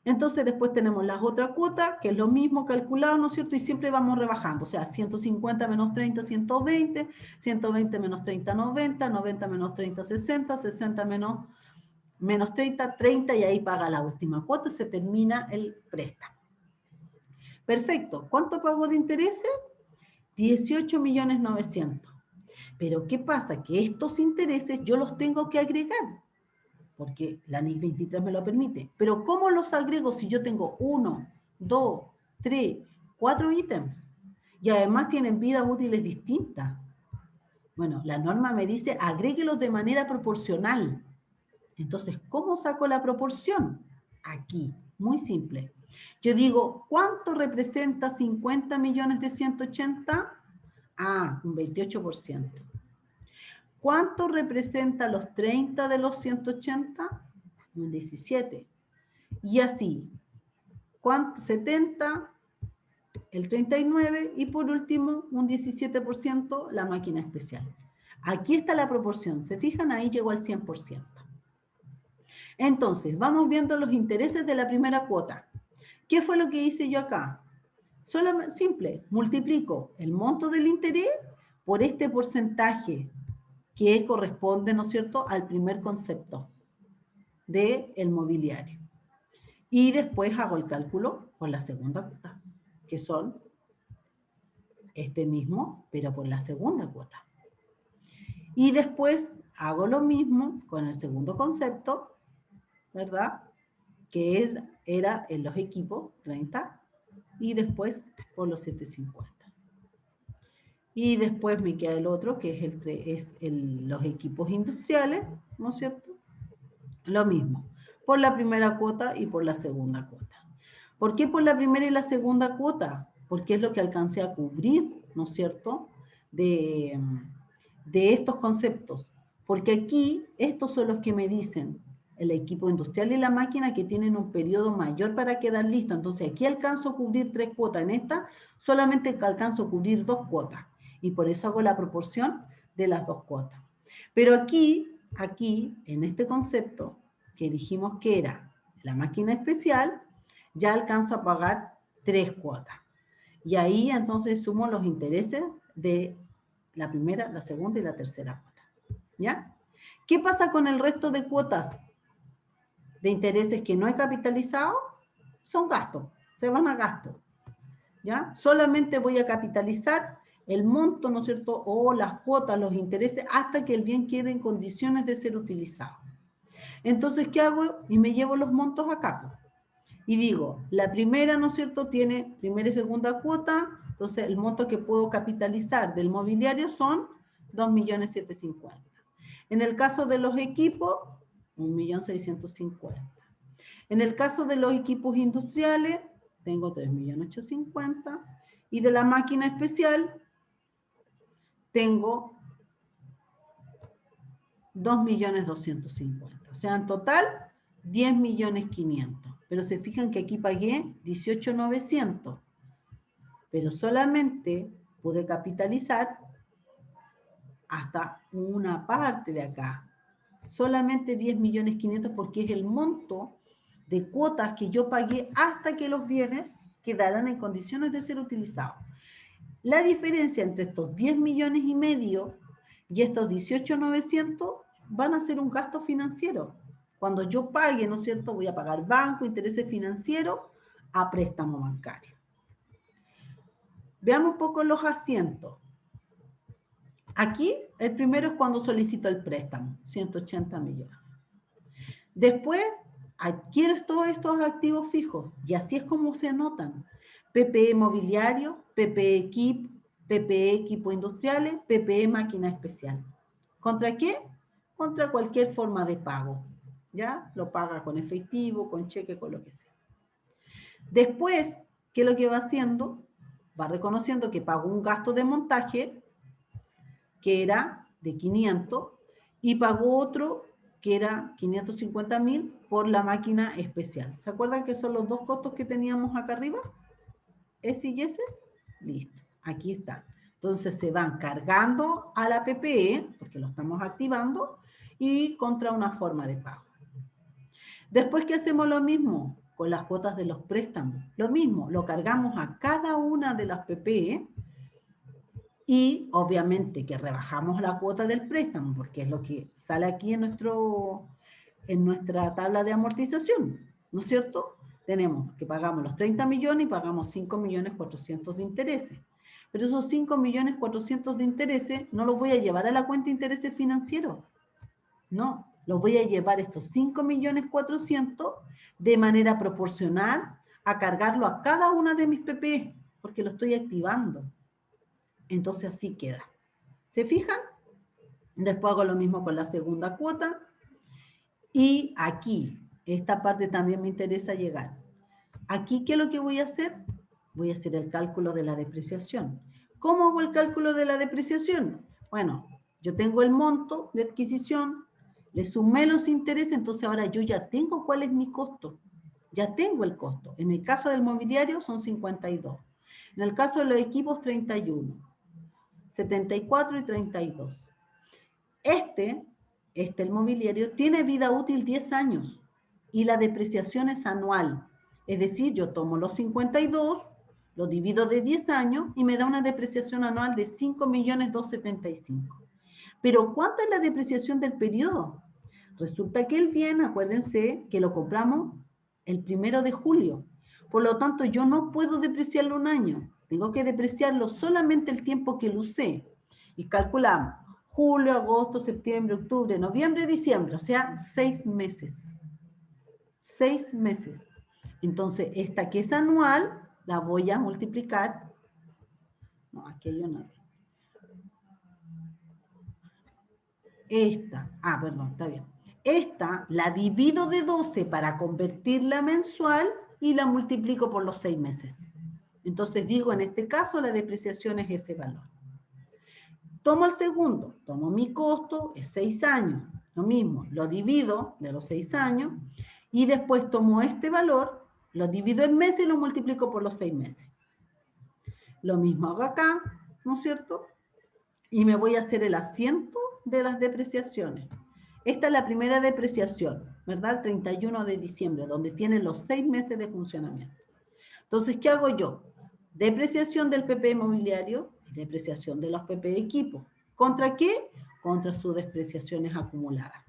Entonces después tenemos las otras cuotas, que es lo mismo calculado, ¿no es cierto? Y siempre vamos rebajando, o sea, 150 menos 30, 120, 120 menos 30, 90, 90 menos 30, 60, 60 menos 30, 30, y ahí paga la última cuota y se termina el préstamo. Perfecto. ¿Cuánto pago de intereses? 18.900.000. Pero ¿qué pasa? Que estos intereses yo los tengo que agregar, porque la NIC 23 me lo permite. Pero ¿cómo los agrego si yo tengo 1, 2, 3, 4 ítems? Y además tienen vidas útiles distintas. Bueno, la norma me dice agréguelos de manera proporcional. Entonces, ¿cómo saco la proporción? Aquí, muy simple. Yo digo, ¿cuánto representa 50 millones de 180? Ah, un 28%. ¿Cuánto representa los 30 de los 180? Un 17. Y así, ¿cuánto? 70, el 39 y por último un 17% la máquina especial. Aquí está la proporción. ¿Se fijan? Ahí llegó al 100%. Entonces, vamos viendo los intereses de la primera cuota. ¿Qué fue lo que hice yo acá? Solo simple, multiplico el monto del interés por este porcentaje que corresponde, ¿no es cierto?, al primer concepto del mobiliario. Y después hago el cálculo por la segunda cuota, que son este mismo, pero por la segunda cuota. Y después hago lo mismo con el segundo concepto, ¿verdad?, que era en los equipos, 30, y después por los 750. Y después me queda el otro, que es los equipos industriales, ¿no es cierto? Lo mismo, por la primera cuota y por la segunda cuota. ¿Por qué por la primera y la segunda cuota? Porque es lo que alcancé a cubrir, ¿no es cierto?, de estos conceptos. Porque aquí, estos son los que me dicen, el equipo industrial y la máquina, que tienen un periodo mayor para quedar listo. Entonces aquí alcanzo a cubrir 3 cuotas, en esta solamente alcanzo a cubrir 2 cuotas. Y por eso hago la proporción de las 2 cuotas. Pero aquí, en este concepto, que dijimos que era la máquina especial, ya alcanzo a pagar 3 cuotas. Y ahí entonces sumo los intereses de la primera, la segunda y la tercera cuota. ¿Ya? ¿Qué pasa con el resto de cuotas de intereses que no he capitalizado? Son gastos, se van a gasto. ¿Ya? Solamente voy a capitalizar el monto, ¿no es cierto?, o las cuotas, los intereses, hasta que el bien quede en condiciones de ser utilizado. Entonces, ¿qué hago? Y me llevo los montos acá. Y digo, la primera, ¿no es cierto?, tiene primera y segunda cuota, entonces el monto que puedo capitalizar del mobiliario son 2.750.000. En el caso de los equipos, 1.650.000. En el caso de los equipos industriales, tengo 3.850.000. Y de la máquina especial tengo 2.250.000. O sea, en total, 10.500.000. Pero se fijan que aquí pagué 18.900.000. Pero solamente pude capitalizar hasta una parte de acá. Solamente 10.500.000 porque es el monto de cuotas que yo pagué hasta que los bienes quedaran en condiciones de ser utilizados. La diferencia entre estos 10,5 millones y estos 18.900 van a ser un gasto financiero. Cuando yo pague, ¿no es cierto? Voy a pagar banco, intereses financieros, a préstamo bancario. Veamos un poco los asientos. Aquí, el primero es cuando solicito el préstamo, 180 millones. Después, adquieres todos estos activos fijos, y así es como se anotan. PPE mobiliario, PPE equipo industriales, PPE máquina especial. ¿Contra qué? Contra cualquier forma de pago. ¿Ya? Lo paga con efectivo, con cheque, con lo que sea. Después, ¿qué es lo que va haciendo? Va reconociendo que pagó un gasto de montaje, que era de 500, y pagó otro que era 550.000 por la máquina especial. ¿Se acuerdan que son los dos costos que teníamos acá arriba? ¿Ese y ese? Listo, aquí está. Entonces se van cargando a la PPE, porque lo estamos activando, y contra una forma de pago. Después que hacemos lo mismo con las cuotas de los préstamos, lo mismo, lo cargamos a cada una de las PPE, y obviamente que rebajamos la cuota del préstamo, porque es lo que sale aquí en nuestra tabla de amortización, ¿no es cierto? Tenemos que pagamos los 30 millones y pagamos 5.400.000 de intereses. Pero esos 5.400.000 de intereses no los voy a llevar a la cuenta de intereses financieros. No, los voy a llevar estos 5.400.000 de manera proporcional a cargarlo a cada una de mis PPE, porque lo estoy activando. Entonces así queda. ¿Se fijan? Después hago lo mismo con la segunda cuota. Y aquí, esta parte también me interesa llegar. Aquí, ¿qué es lo que voy a hacer? Voy a hacer el cálculo de la depreciación. ¿Cómo hago el cálculo de la depreciación? Bueno, yo tengo el monto de adquisición, le sumé los intereses, entonces ahora yo ya tengo cuál es mi costo. Ya tengo el costo. En el caso del mobiliario son 52. En el caso de los equipos, 31. 74 y 32. El mobiliario, tiene vida útil 10 años y la depreciación es anual. Es decir, yo tomo los 52, lo divido de 10 años y me da una depreciación anual de 5.275.000. Pero ¿cuánto es la depreciación del periodo? Resulta que el bien, acuérdense que lo compramos el 1 de julio. Por lo tanto, yo no puedo depreciarlo un año. Tengo que depreciarlo solamente el tiempo que lo usé. Y calculamos julio, agosto, septiembre, octubre, noviembre, diciembre. O sea, 6 meses. 6 meses. Entonces, esta que es anual, la voy a multiplicar. No, aquí hay una. Perdón, está bien. Esta la divido de 12 para convertirla mensual y la multiplico por los 6 meses. Entonces digo, en este caso, la depreciación es ese valor. Tomo el segundo, tomo mi costo, es 6 años. Lo mismo, lo divido de los 6 años y después tomo este valor, lo divido en meses y lo multiplico por los 6 meses. Lo mismo hago acá, ¿no es cierto? Y me voy a hacer el asiento de las depreciaciones. Esta es la primera depreciación, ¿verdad? El 31 de diciembre, donde tienen los 6 meses de funcionamiento. Entonces, ¿qué hago yo? Depreciación del PP mobiliario y depreciación de los PP equipos. ¿Contra qué? Contra sus depreciaciones acumuladas.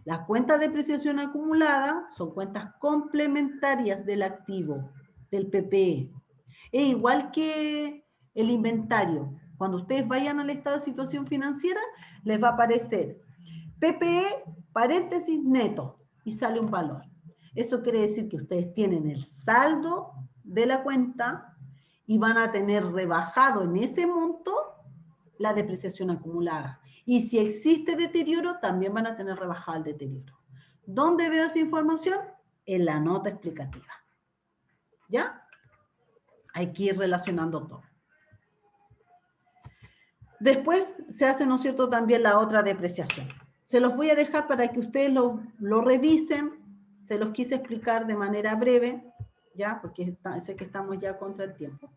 Las cuentas de depreciación acumulada son cuentas complementarias del activo, del PPE. Es igual que el inventario. Cuando ustedes vayan al estado de situación financiera, les va a aparecer PPE, paréntesis, neto, y sale un valor. Eso quiere decir que ustedes tienen el saldo de la cuenta y van a tener rebajado en ese monto la depreciación acumulada. Y si existe deterioro, también van a tener rebajado el deterioro. ¿Dónde veo esa información? En la nota explicativa. ¿Ya? Hay que ir relacionando todo. Después se hace, ¿no es cierto?, también la otra depreciación. Se los voy a dejar para que ustedes lo revisen, se los quise explicar de manera breve, ¿ya? Porque sé que estamos ya contra el tiempo.